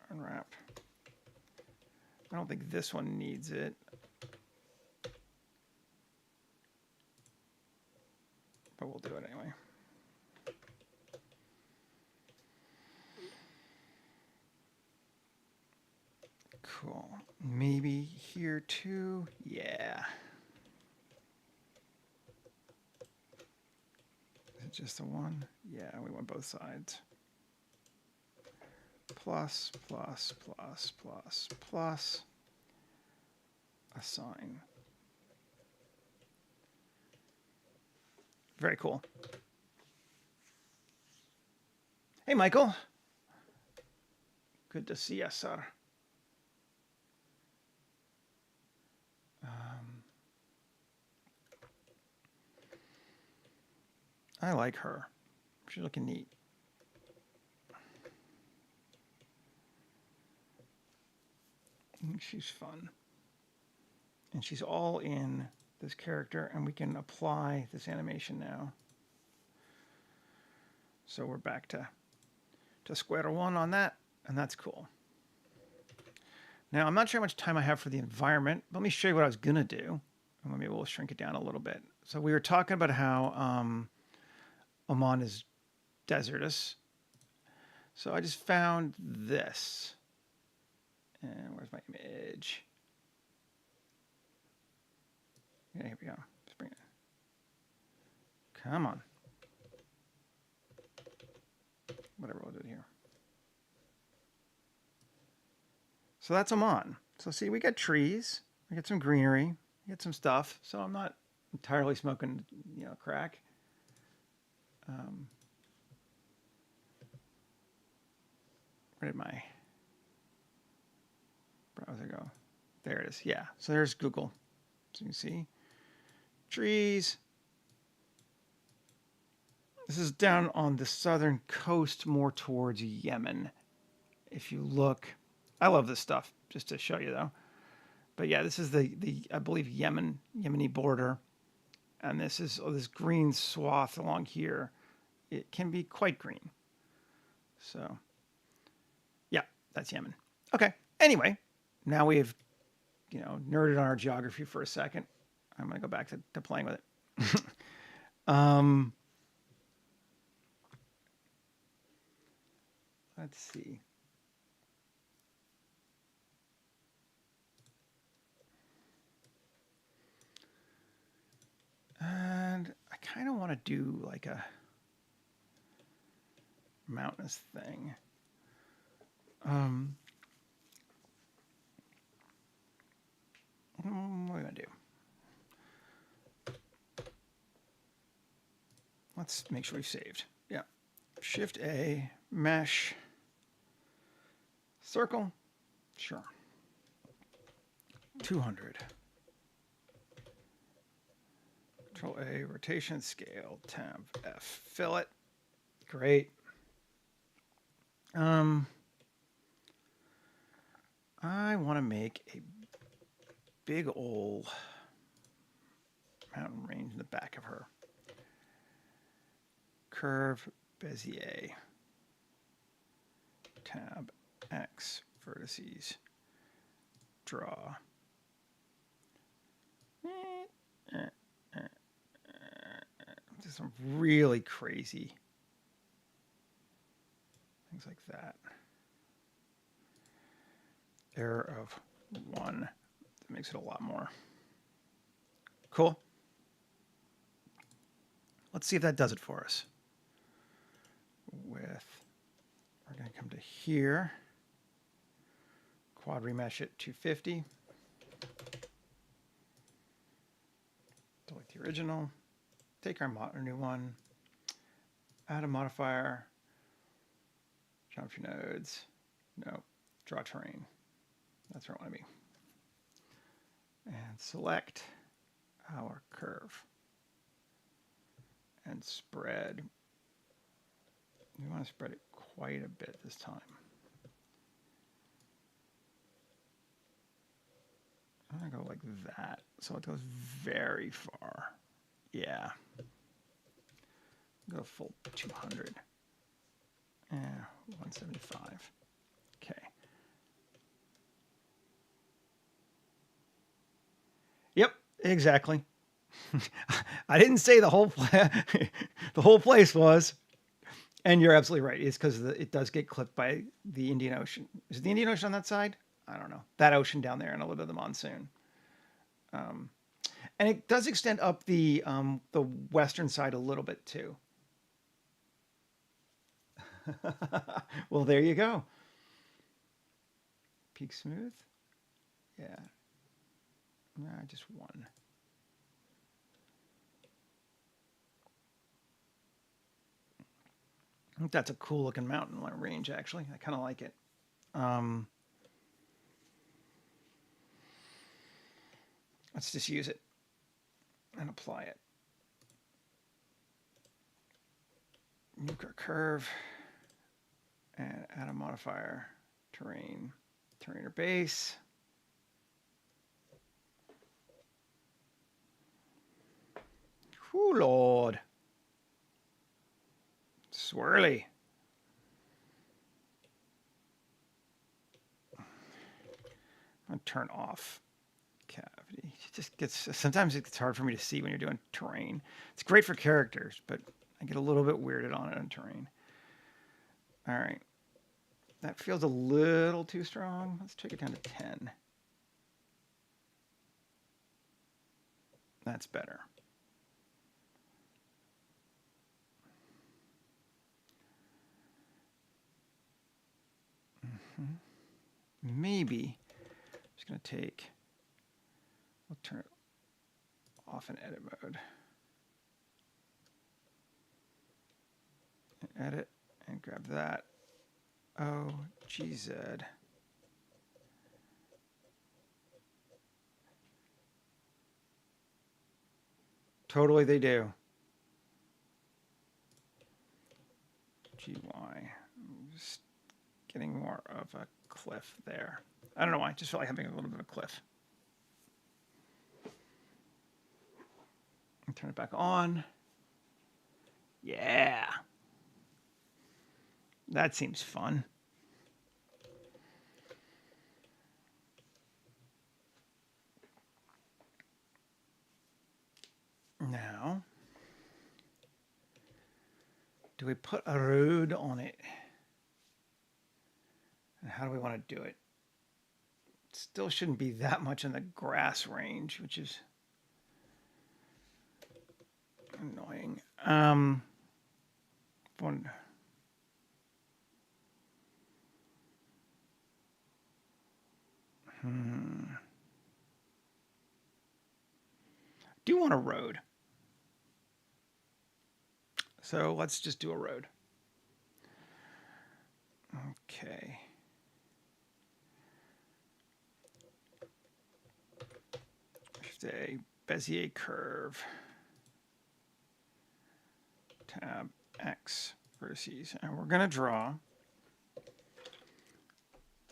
unwrap. I don't think this one needs it. But we'll do it anyway. Cool. Maybe here too. Yeah. Is it just the one? Yeah, we want both sides. Plus, plus, plus, plus, plus. Assign. Very cool. Hey, Michael. Good to see you, sir. I like her. She's looking neat. She's fun. And she's all in this character, and we can apply this animation now. So we're back to square one on that, and that's cool. Now, I'm not sure how much time I have for the environment. Let me show you what I was going to do. And maybe we'll shrink it down a little bit. So we were talking about how Oman is desertous. So I just found this. And where's my image? Yeah, here we go. Let's bring it. Come on. Whatever, we'll do it here. So that's Oman. So see, we got trees, we got some greenery, we got some stuff. So I'm not entirely smoking, crack. Where did my browser go? There it is. Yeah. So there's Google. So you can see trees. This is down on the southern coast, more towards Yemen. If you look, I love this stuff, just to show you though. But yeah, this is the I believe Yemeni border, and this is this green swath along here. It can be quite green. So yeah, that's Yemen. Okay. Anyway, now we've nerded on our geography for a second. I'm gonna go back to playing with it. um, let's see. And I kind of want to do like a mountainous thing. What am I gonna do? Let's make sure we've saved. Yeah. Shift A, mesh, circle. Sure. 200. Control A, rotation, scale, tab F, fillet. Great. I want to make a big old mountain range in the back of her. Curve, Bezier. Tab X, vertices. Draw. Just some really crazy things like that. Error of 1. That makes it a lot more. Cool. Let's see if that does it for us. We're going to come to here. Quad remesh it 250. Delete the original. Take our new one. Add a modifier. Geometry nodes. No. Draw terrain. That's where I want to be. And select our curve. And spread. We want to spread it quite a bit this time. I'm going to go like that. So it goes very far. Yeah. Go full 200. 175. Okay. Yep, exactly. I didn't say the whole the whole place was, and you're absolutely right. It's because it does get clipped by the Indian Ocean. Is it the Indian Ocean on that side? I don't know. That ocean down there and a little bit of the monsoon. And it does extend up the western side a little bit too. Well, there you go. Peak smooth. Yeah. Nah, just one. I think that's a cool looking mountain range, actually. I kind of like it. Let's just use it and apply it. Nuclear curve and add a modifier, terrain or base. Whoo, Lord. Swirly. I'm going to turn off cavity. It just gets, sometimes it gets hard for me to see when you're doing terrain. It's great for characters, but I get a little bit weirded on it on terrain. All right. That feels a little too strong. Let's take it down to 10. That's better. Maybe I'm just going to take, we'll turn it off in edit mode. And edit and grab that. Oh, GZ. Totally they do. GY. Just getting more of a cliff there. I don't know why. I just felt like having a little bit of a cliff. Turn it back on. Yeah. That seems fun. Now, do we put a road on it? And how do we want to do it? Still shouldn't be that much in the grass range, which is annoying. One. Do want a road. So let's just do a road. Okay. Just a Bezier curve. Tab X vertices. And we're going to draw.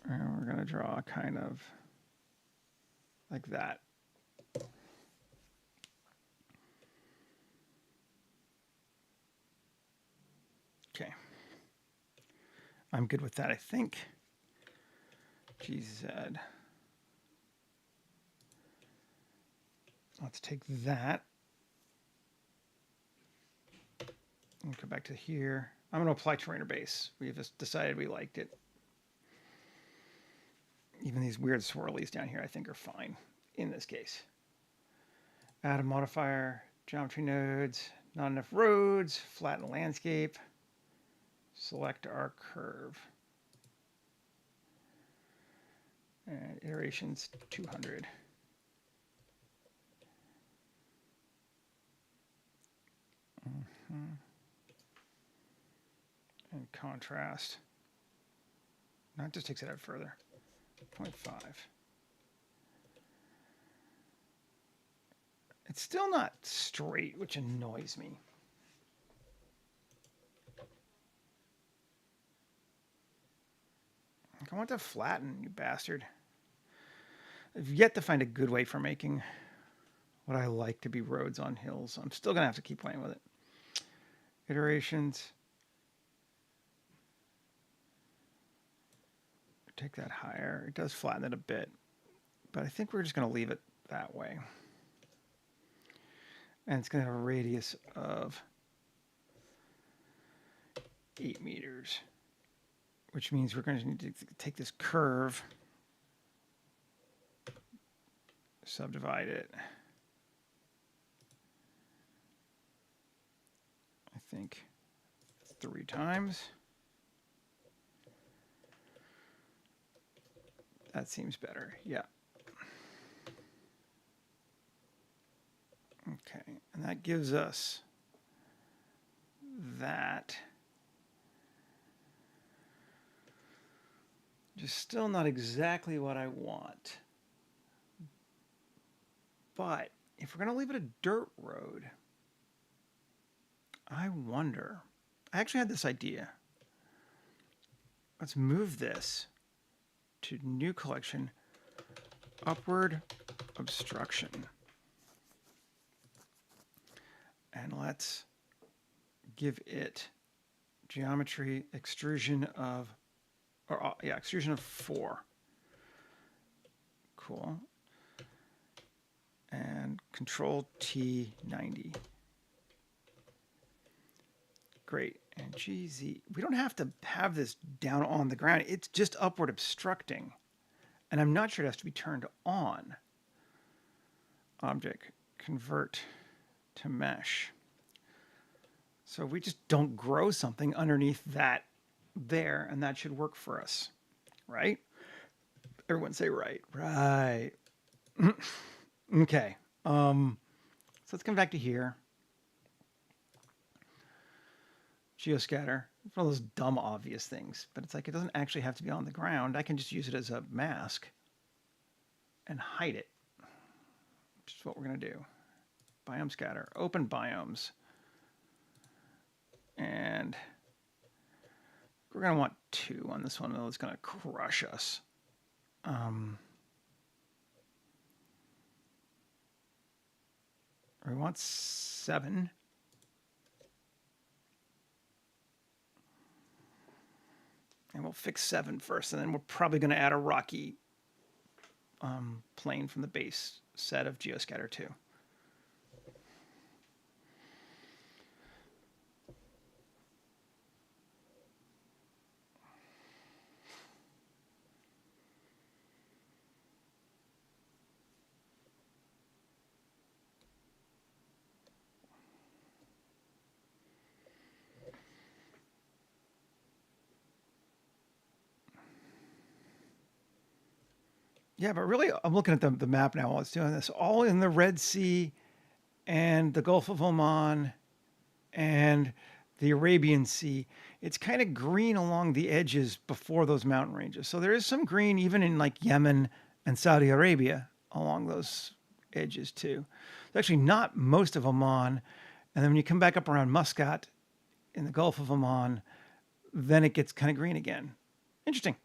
And we're going to draw kind of like that. Okay. I'm good with that, I think. GZ. Let's take that. And go back to here. I'm going to apply terrainer base. We just decided we liked it. Even these weird swirlies down here I think are fine in this case. Add a modifier, geometry nodes, not enough roads, flatten landscape, select our curve. And iterations 200. And contrast. That just takes it out further. 0.5. It's still not straight, which annoys me. I want to flatten, you bastard. I've yet to find a good way for making what I like to be roads on hills. I'm still going to have to keep playing with it. Iterations. Take that higher. It does flatten it a bit, but I think we're just going to leave it that way. And it's going to have a radius of 8 meters, which means we're going to need to take this curve, subdivide it. I think 3 times. That seems better, yeah. Okay, and that gives us that. Just still not exactly what I want. But if we're going to leave it a dirt road, I wonder. I actually had this idea. Let's move this to new collection, upward obstruction. And let's give it geometry extrusion of, extrusion of 4. Cool. And control T 90. Great. And GZ. We don't have to have this down on the ground. It's just upward obstructing. And I'm not sure it has to be turned on. Object. Convert to mesh. So we just don't grow something underneath that there, and that should work for us. Right? Everyone say right. Right. Okay. So let's come back to here. Geoscatter. It's one of those dumb, obvious things, but it's like it doesn't actually have to be on the ground. I can just use it as a mask and hide it, which is what we're going to do. Biome scatter. Open biomes. And we're going to want 2 on this one, though it's going to crush us. We want 7. And we'll fix 7 first, and then we're probably going to add a rocky plane from the base set of Geoscatter 2. Yeah, but really, I'm looking at the map now while it's doing this. All in the Red Sea and the Gulf of Oman and the Arabian Sea. It's kind of green along the edges before those mountain ranges. So there is some green even in like Yemen and Saudi Arabia along those edges too. It's actually not most of Oman. And then when you come back up around Muscat in the Gulf of Oman, then it gets kind of green again. Interesting.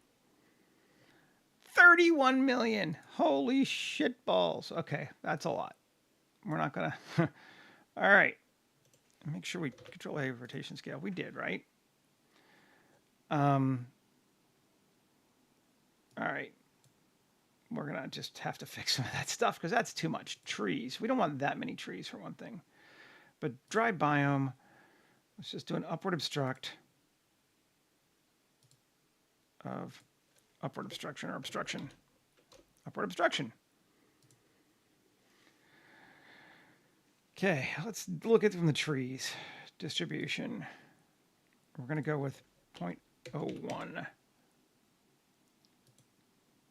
31 million. Holy shit balls. Okay, that's a lot. We're not going to. All right. Make sure we control A rotation scale. We did, right? All right. We're going to just have to fix some of that stuff because that's too much. Trees. We don't want that many trees for one thing. But dry biome, let's just do an upward obstruct of upward obstruction or obstruction. Upward obstruction. Okay, let's look at it from the trees. Distribution. We're going to go with 0.01.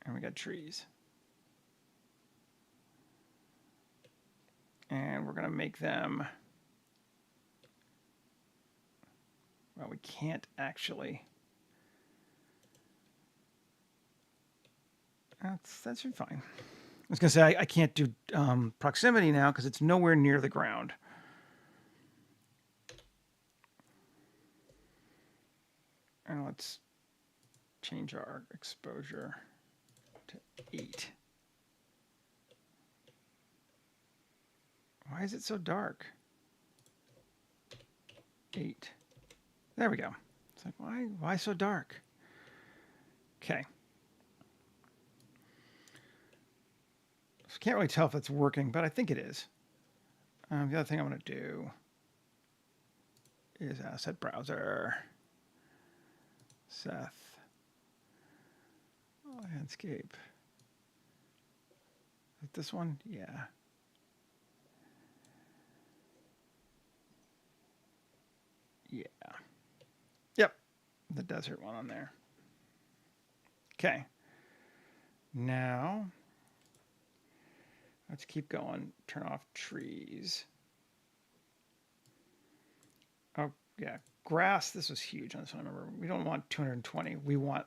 And we got trees. And we're going to make them, well, we can't actually. That should be fine. I was going to say I can't do proximity now because it's nowhere near the ground. And let's change our exposure to 8. Why is it so dark? 8. There we go. It's like, why so dark? Okay. Can't really tell if it's working, but I think it is. The other thing I'm going to do is asset browser, Seth, landscape. Is it this one? Yeah. Yeah. Yep. The desert one on there. Okay. Now, let's keep going. Turn off trees. Oh, yeah. Grass, this was huge on this one. Remember, we don't want 220. We want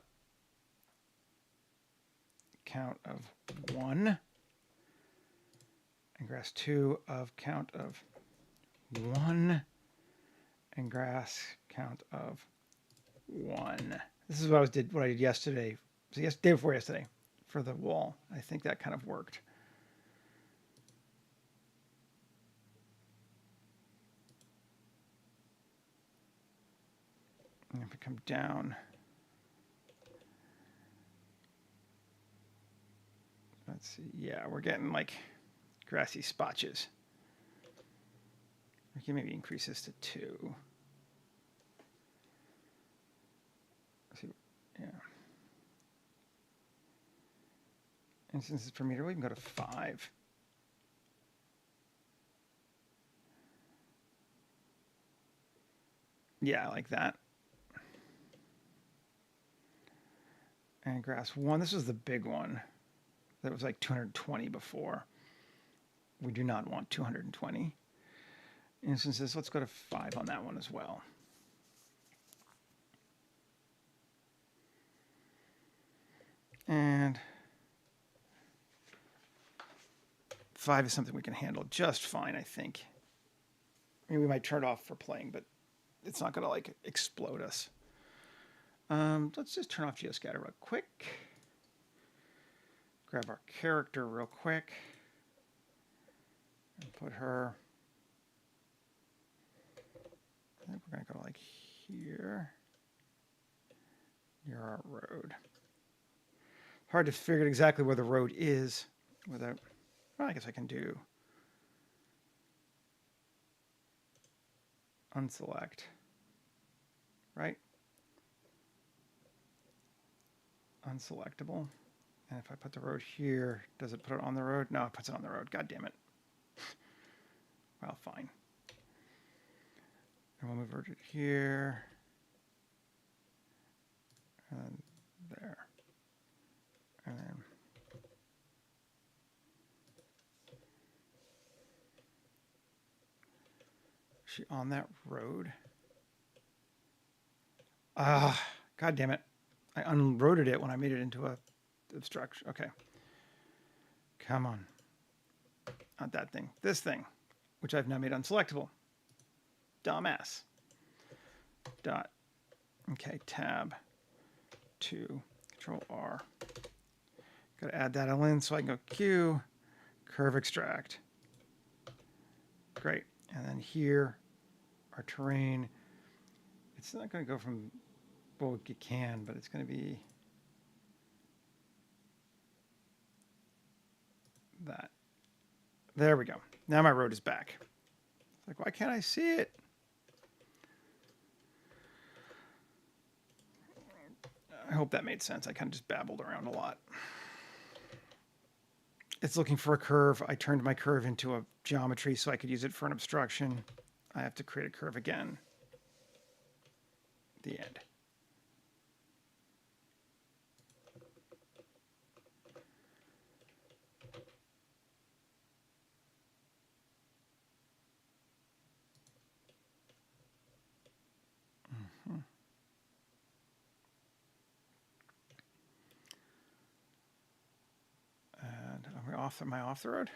count of 1. And grass 2 of count of 1. And grass count of 1. This is what I did yesterday. So day before yesterday for the wall. I think that kind of worked. And if we come down, let's see. Yeah, we're getting like grassy spotches. We can maybe increase this to 2. Let's see, yeah. Instances per meter, we can go to 5. Yeah, like that. And grass 1, this was the big one. That was like 220 before. We do not want 220 instances. Let's go to 5 on that one as well. And 5 is something we can handle just fine, I think. I mean, we might turn it off for playing, but it's not going to like explode us. Let's just turn off Geoscatter real quick. Grab our character real quick. And put her think we're going to go like here near our road. Hard to figure out exactly where the road is without, well, I guess I can do unselect, right? Unselectable. And if I put the road here, does it put it on the road? No, it puts it on the road. God damn it. Well, fine. And we'll move it here. And there. And then is she on that road? God damn it. I unroaded it when I made it into a obstruction. Okay. Come on. Not that thing. This thing, which I've now made unselectable. Dumbass. Dot. Okay, tab 2, Control R. Got to add that in so I can go Q, curve extract. Great. And then here, our terrain. It's not going to go from, well, it can, but it's going to be that. There we go. Now my road is back. It's like, why can't I see it? I hope that made sense. I kind of just babbled around a lot. It's looking for a curve. I turned my curve into a geometry so I could use it for an obstruction. I have to create a curve again. The end. And am I off the road?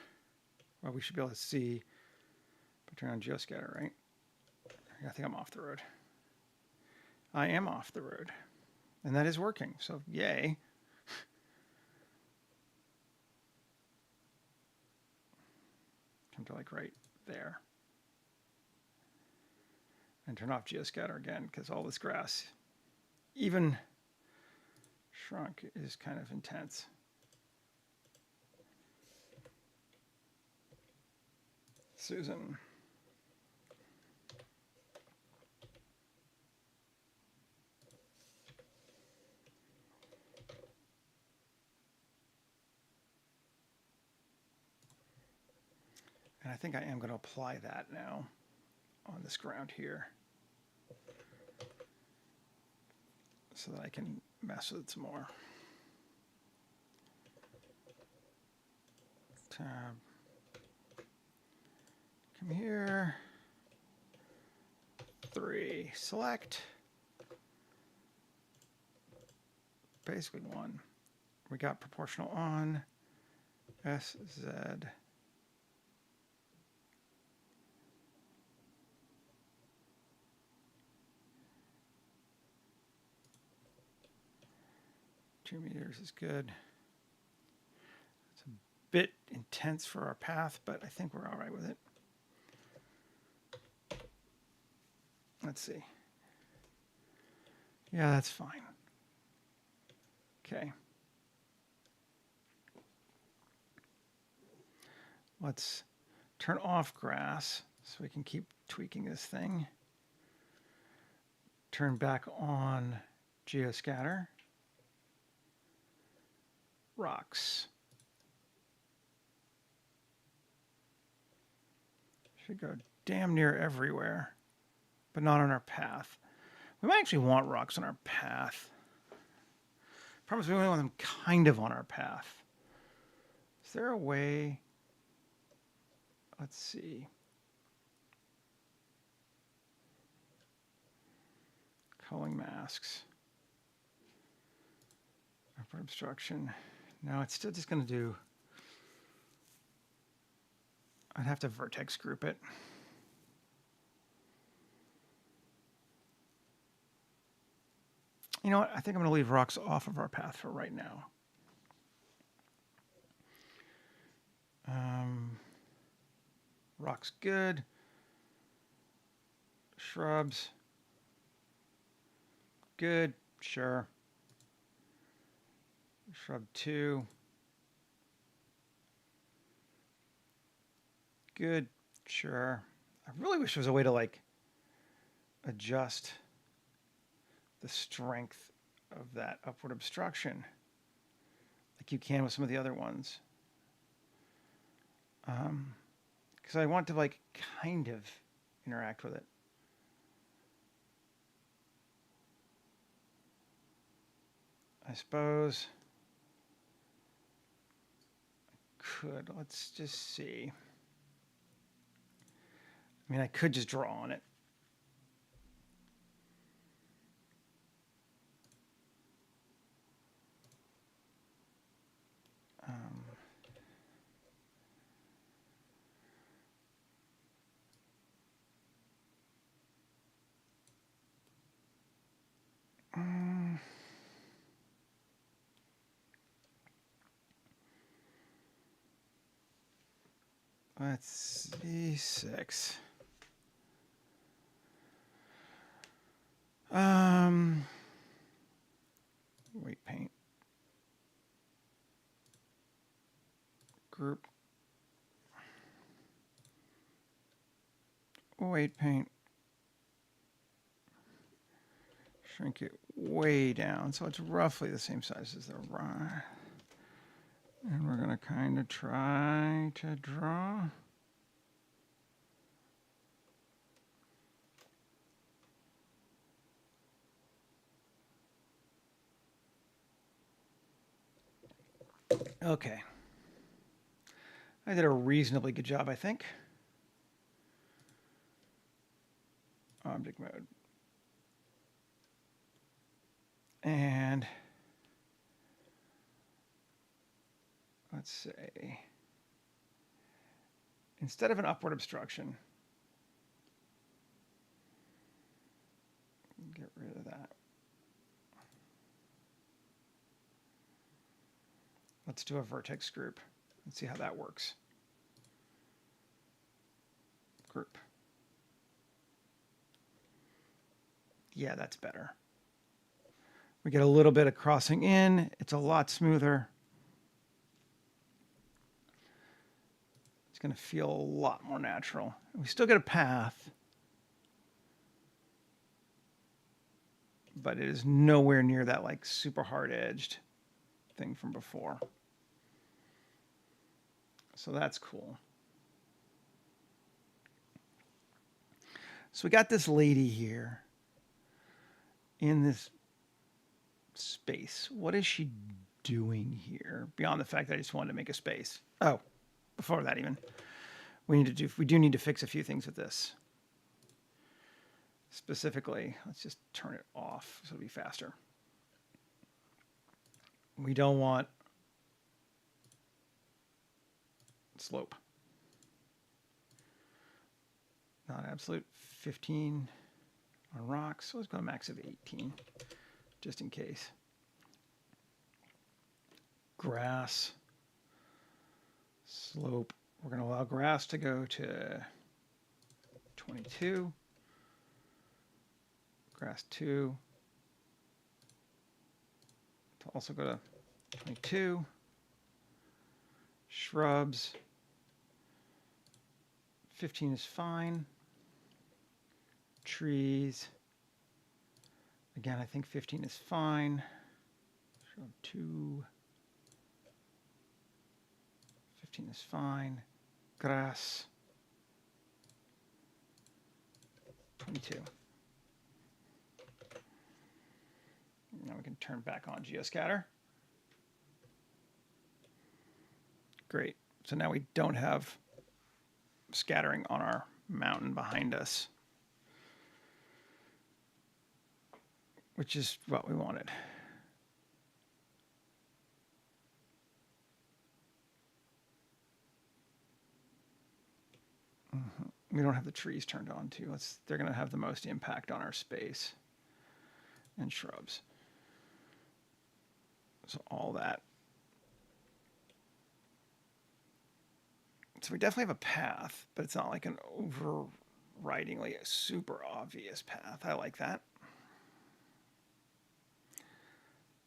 Well, we should be able to see. But turn on geoscatter, right? I think I'm off the road. I am off the road. And that is working, so yay. Come to like right there. And turn off geoscatter again, because all this grass, even shrunk, is kind of intense. Susan. And I think I am going to apply that now on this ground here so that I can mess with it some more. Tab. Come here. 3. Select. Basically 1. We got proportional on. SZ. Two meters is good. It's a bit intense for our path, but I think we're all right with it. Let's see. Yeah, that's fine. Okay. Let's turn off grass so we can keep tweaking this thing. Turn back on geoscatter. Rocks. Should go damn near everywhere, but not on our path. We might actually want rocks on our path. Problem is we only want them kind of on our path. Is there a way? Let's see. Culling masks. Upper obstruction. No, it's still just going to do. I'd have to vertex group it. You know what? I think I'm going to leave rocks off of our path for right now. Rocks good. Shrubs. Good, sure. Shrub 2. Good, sure. I really wish there was a way to like adjust the strength of that upward obstruction like you can with some of the other ones. Because I want to like kind of interact with it. I suppose I could. Let's just see. I mean, I could just draw on it. Let's see, 6. Weight paint. Group. Weight paint. Shrink it way down so it's roughly the same size as the rod. And we're going to kind of try to draw. Okay. I did a reasonably good job, I think. Object mode. And let's say, instead of an upward obstruction, get rid of that. Let's do a vertex group and see how that works. Group. Yeah, that's better. We get a little bit of crossing in. It's a lot smoother. It's going to feel a lot more natural. We still get a path, but it is nowhere near that like super hard-edged thing from before. So that's cool. So we got this lady here in this space. What is she doing here beyond the fact that I just wanted to make a space? Oh, before that even, we do need to fix a few things with this. Specifically, let's just turn it off so it'll be faster. We don't want slope. Not absolute. 15 on rocks. So let's go to max of 18, just in case. Grass. Slope. We're going to allow grass to go to 22. Grass 2. To also go to 22. Shrubs. 15 is fine. Trees. Again, I think 15 is fine. Shrub 2. 15 is fine. Grass. 22. Now we can turn back on geoscatter. Great. So now we don't have scattering on our mountain behind us, which is what we wanted. We don't have the trees turned on too. They're going to have the most impact on our space, and shrubs. So all that. So we definitely have a path, but it's not like an writingly a super obvious path. I like that.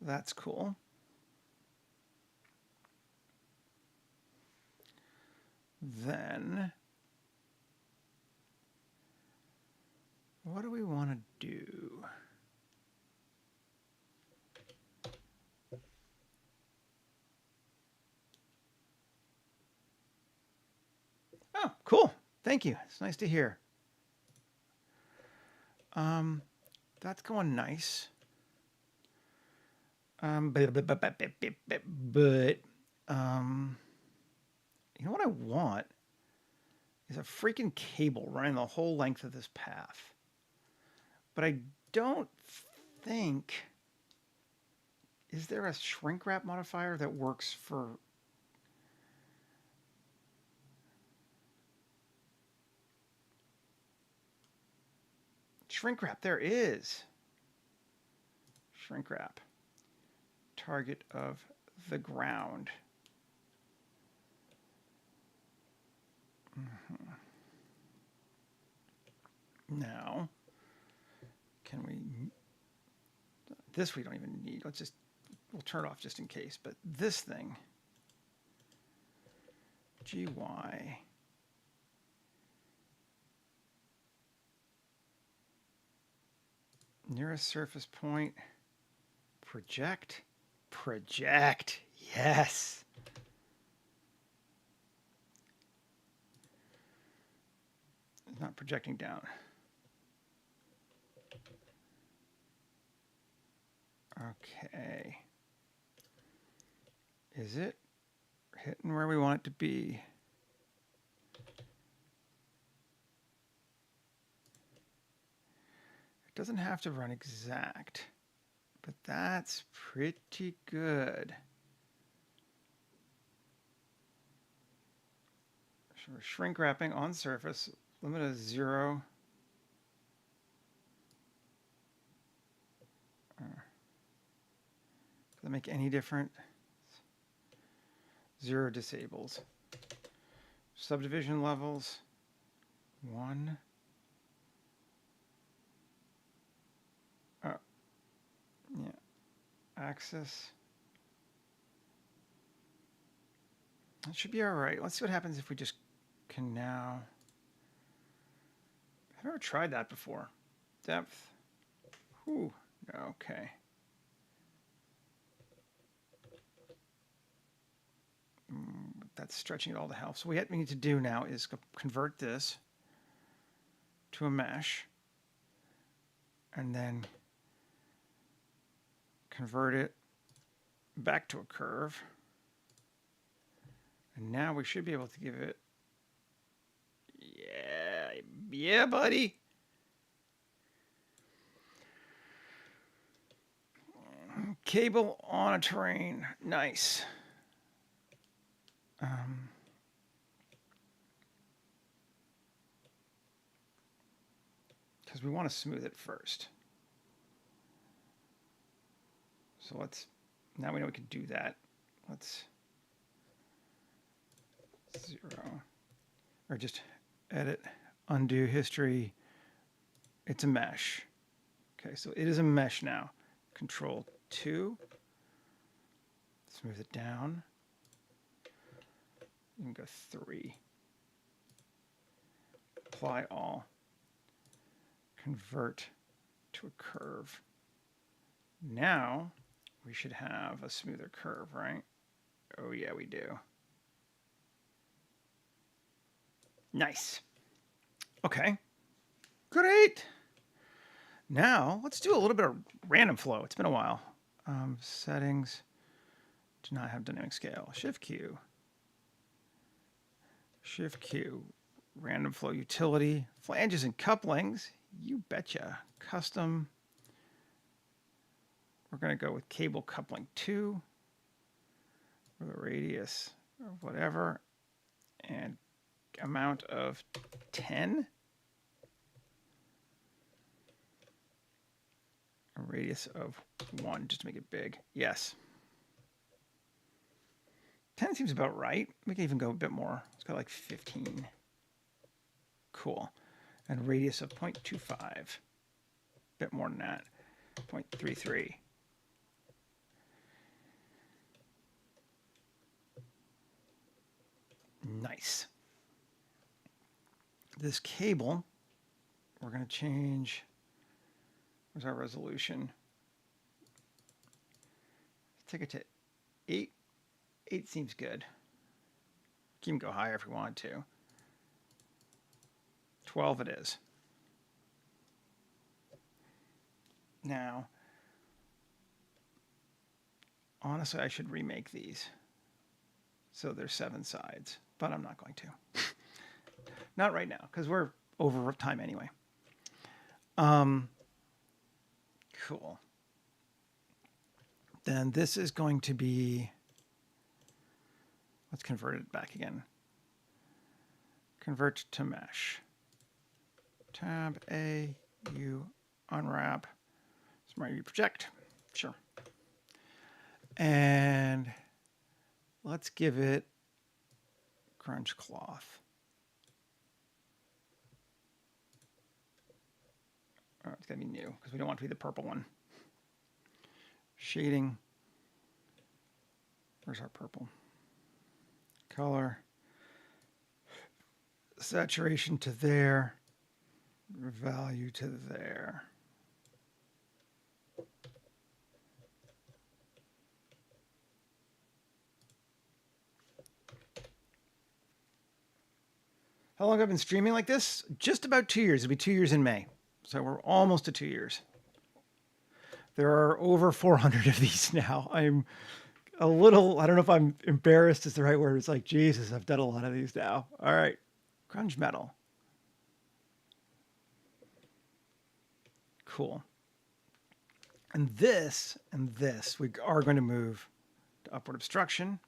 That's cool. Then, what do we want to do? Oh, cool. Thank you. It's nice to hear. That's going nice. But you know what I want is a freaking cable running the whole length of this path. But I don't think, is there a shrink wrap modifier that works for shrink wrap? There is shrink wrap. Target of the ground. Now, can we, this we don't even need. Let's just, we'll turn it off just in case. But this thing, GY, nearest surface point, project, yes. It's not projecting down. Okay. Is it hitting where we want it to be? It doesn't have to run exact, but that's pretty good. So we're shrink wrapping on surface, limit of 0. Does that make any difference? 0 disables. Subdivision levels, 1. Yeah. Axis. That should be all right. Let's see what happens if we just can now. I've never tried that before. Depth. Whew. Okay. That's stretching it all to hell. So what we need to do now is convert this to a mesh and then convert it back to a curve. And now we should be able to give it, yeah, buddy. Cable on a terrain, nice. Because we want to smooth it first. So let's, now we know we can do that. Let's 0, or just edit, undo history. It's a mesh. Okay, so it is a mesh now. Control 2, smooth it down. You can go 3. Apply all. Convert to a curve. Now we should have a smoother curve, right? Oh yeah, we do. Nice. Okay, great. Now let's do a little bit of random flow. It's been a while. Settings, do not have dynamic scale. Shift Q. Shift Q. Random flow utility. Flanges and couplings. You betcha. Custom. We're going to go with cable coupling 2. For the radius or whatever. And amount of 10. A radius of 1, just to make it big. Yes. 10 seems about right. We can even go a bit more. Let's go like 15. Cool. and radius of 0.25. A bit more than that, 0.33. Nice. This cable, we're going to change. Where's our resolution? Take it to 8. 8 seems good. You can go higher if we want to. 12 it is. Now, honestly, I should remake these so there's 7 sides, but I'm not going to. Not right now, because we're over time anyway. Cool. Then this is going to be, let's convert it back again. Convert to mesh. Tab A, U, unwrap, Smart UV project, sure. And let's give it grunge cloth. Oh, it's gotta be new because we don't want to be the purple one. Shading. Where's our purple? Color. Saturation to there. Value to there. How long have I been streaming like this? Just about 2 years. It'll be 2 years in May. So we're almost to 2 years. There are over 400 of these now. I'm a little, I don't know if I'm embarrassed is the right word. It's like, Jesus, I've done a lot of these now. All right. Grunge metal. Cool. And this, we are going to move to upward obstruction.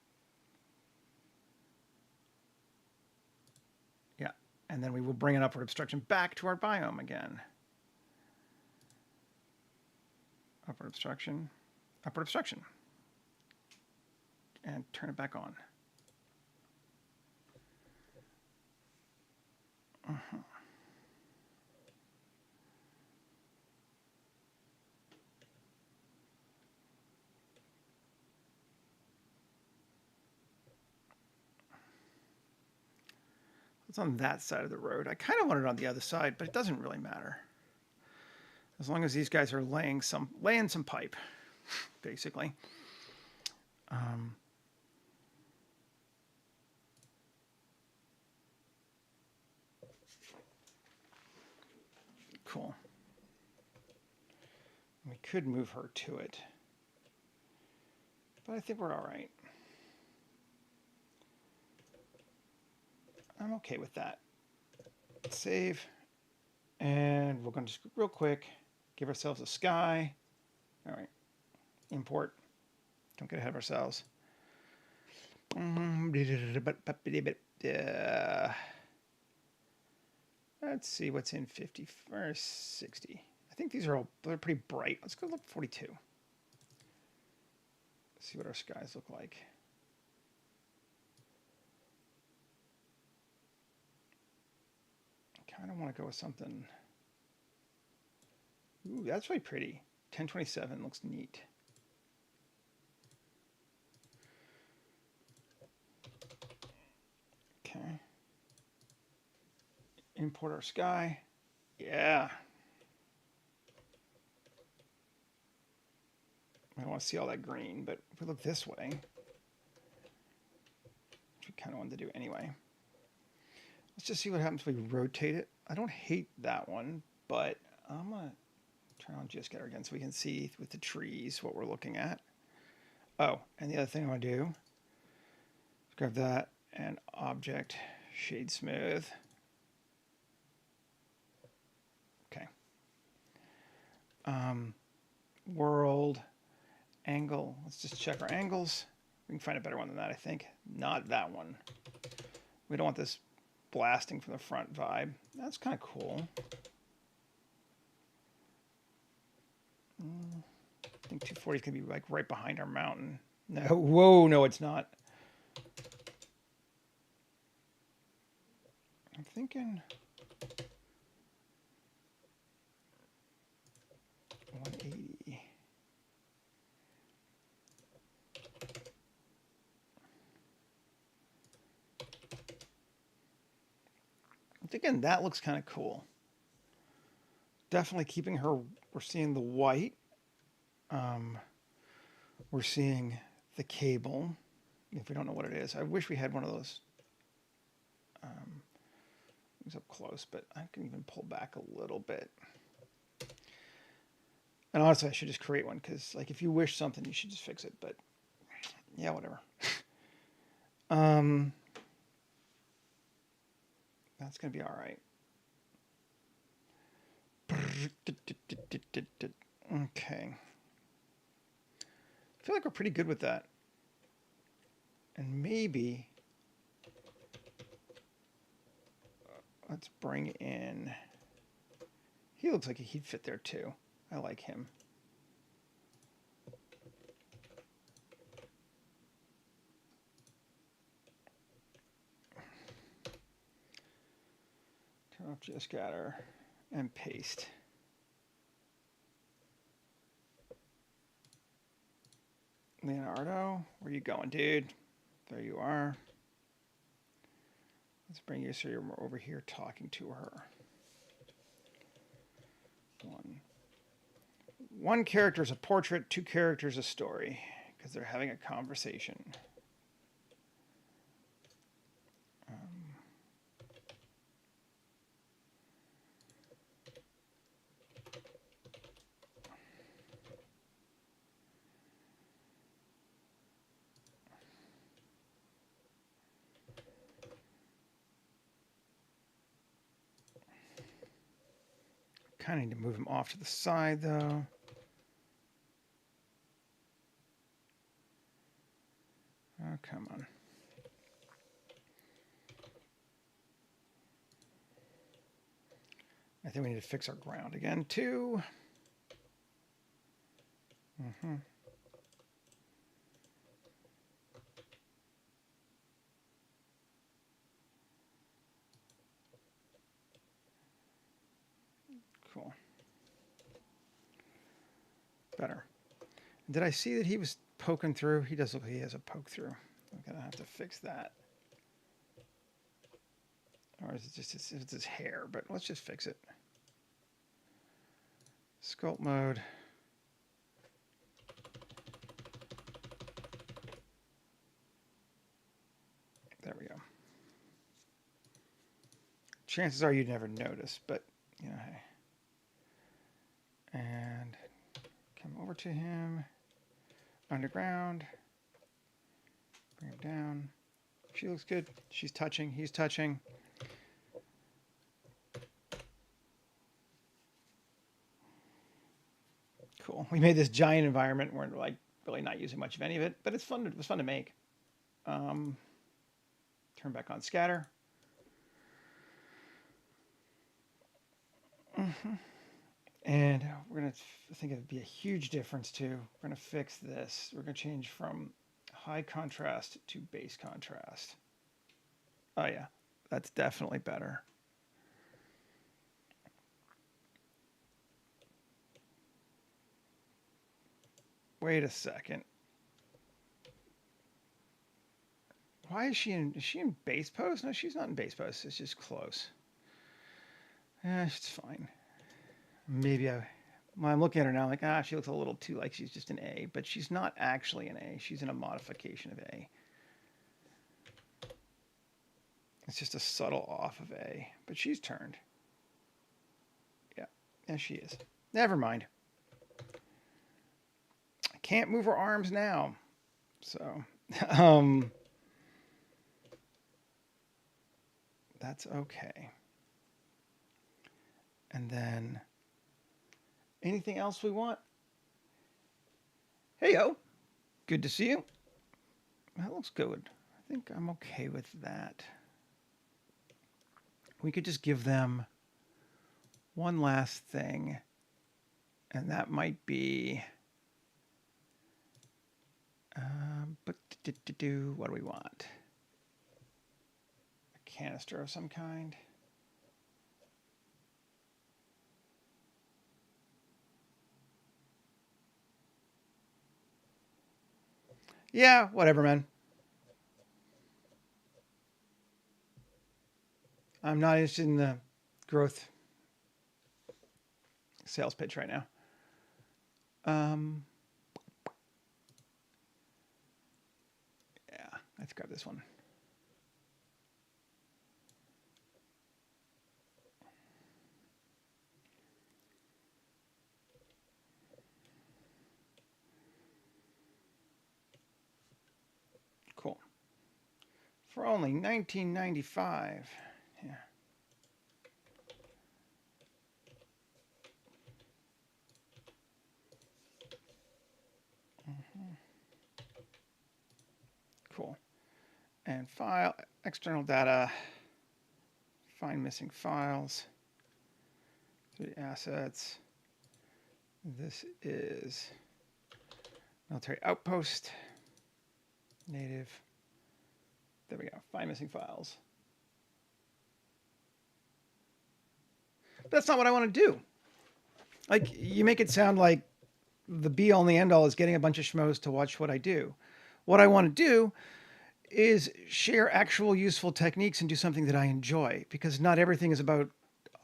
Yeah. And then we will bring an upward obstruction back to our biome again. Upward obstruction, and turn it back on. It's on that side of the road. I kind of want it on the other side, but it doesn't really matter. As long as these guys are laying some pipe, basically. Cool. We could move her to it, but I think we're all right. I'm okay with that. Save. And we're going to just real quick give ourselves a sky. All right. Import. Don't get ahead of ourselves. Let's see what's in 50 or 60. I think these are all, they're pretty bright. Let's go look 42. Let's see what our skies look like. I kind of want to go with something. Ooh, that's really pretty. 1027 looks neat. Okay. Import our sky. Yeah. I don't want to see all that green, but if we look this way, which we kind of wanted to do anyway. Let's just see what happens if we rotate it. I don't hate that one, but I'm going to turn on geoscatter again so we can see with the trees what we're looking at. Oh, and the other thing I want to do is grab that and object, shade smooth. Okay. World, angle. Let's just check our angles. We can find a better one than that, I think. Not that one. We don't want this blasting from the front vibe. That's kind of cool. I think 240 is going to be like right behind our mountain. No, whoa, no, it's not. I'm thinking Again, that looks kind of cool. Definitely keeping her. We're seeing the white. Um, we're seeing the cable. If we don't know what it is, I wish we had one of those. It's up close, but I can even pull back a little bit. And honestly, I should just create one because, like, if you wish something, you should just fix it. But yeah, whatever. That's gonna be all right. Okay. I feel like we're pretty good with that. And maybe let's bring in. He looks like he'd fit there too. I like him. Turn off geoscatter and paste. Leonardo, where you going, dude? There you are. Let's bring you so you're over here talking to her. One character is a portrait, two characters a story, because they're having a conversation. Kind of need to move him off to the side, though. Oh, come on. I think we need to fix our ground again, too. Cool. Better. Did I see that he was poking through? He does look like he has a poke through. I'm going to have to fix that. Or is it just it's his hair? But let's just fix it. Sculpt mode. There we go. Chances are you'd never notice, but, you know, hey. And come over to him. Underground. Bring him down. She looks good. She's touching. He's touching. Cool. We made this giant environment. We're like really not using much of any of it, but it's fun. It was fun to make. Turn back on scatter. And we're going to think it'd be a huge difference too. We're going to fix this. We're going to change from high contrast to base contrast. Oh yeah, that's definitely better. Wait a second. Why is she in base pose? No, she's not in base pose. It's just close. Yeah, it's fine. Maybe when I'm looking at her now, I'm like, she looks a little too like she's just an A, but she's not actually an A. She's in a modification of A. It's just a subtle off of A, but she's turned. Yeah, she is. Never mind. I can't move her arms now. So, that's okay. And then, anything else we want? Hey, yo. Good to see you. That looks good. I think I'm okay with that. We could just give them one last thing, and that might be, but what do we want? A canister of some kind. Yeah, whatever, man. I'm not interested in the growth sales pitch right now. Yeah, let's grab this one. Cool. For only $19.95. Yeah. Cool. And file, external data, find missing files, 3 assets. This is military outpost, native. There we go, find missing files. That's not what I want to do. Like, you make it sound like the be all and the end all is getting a bunch of schmoes to watch what I do. What I want to do is share actual useful techniques and do something that I enjoy, because not everything is about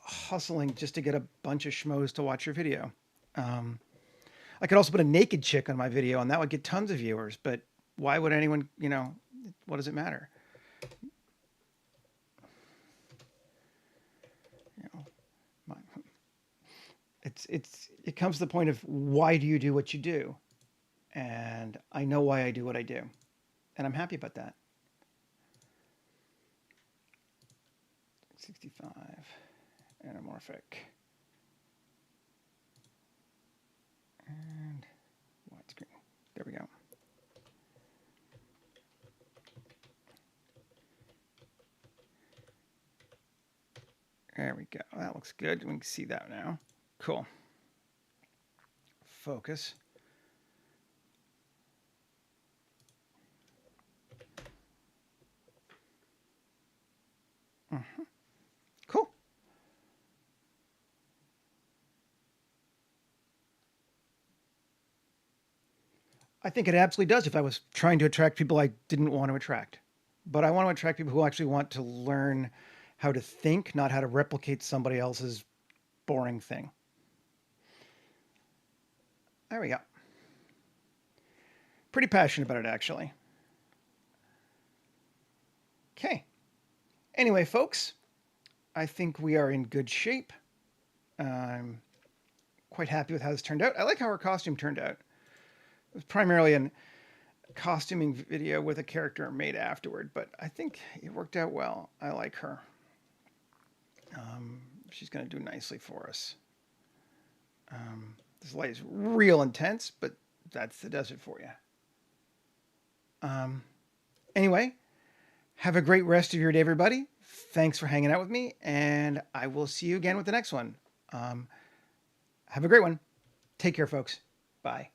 hustling just to get a bunch of schmoes to watch your video. I could also put a naked chick on my video and that would get tons of viewers, but why would anyone, what does it matter? It comes to the point of, why do you do what you do? And I know why I do what I do. And I'm happy about that. 65, anamorphic. And widescreen. There we go. There we go. That looks good. We can see that now. Cool. Focus. Cool. I think it absolutely does if I was trying to attract people I didn't want to attract. But I want to attract people who actually want to learn how to think, not how to replicate somebody else's boring thing. There we go. Pretty passionate about it, actually. Okay. Anyway, folks, I think we are in good shape. I'm quite happy with how this turned out. I like how our costume turned out. It was primarily a costuming video with a character made afterward, but I think it worked out well. I like her. She's going to do nicely for us. This light is real intense, but that does it for you. Anyway, have a great rest of your day, everybody. Thanks for hanging out with me, and I will see you again with the next one. Have a great one. Take care, folks. Bye.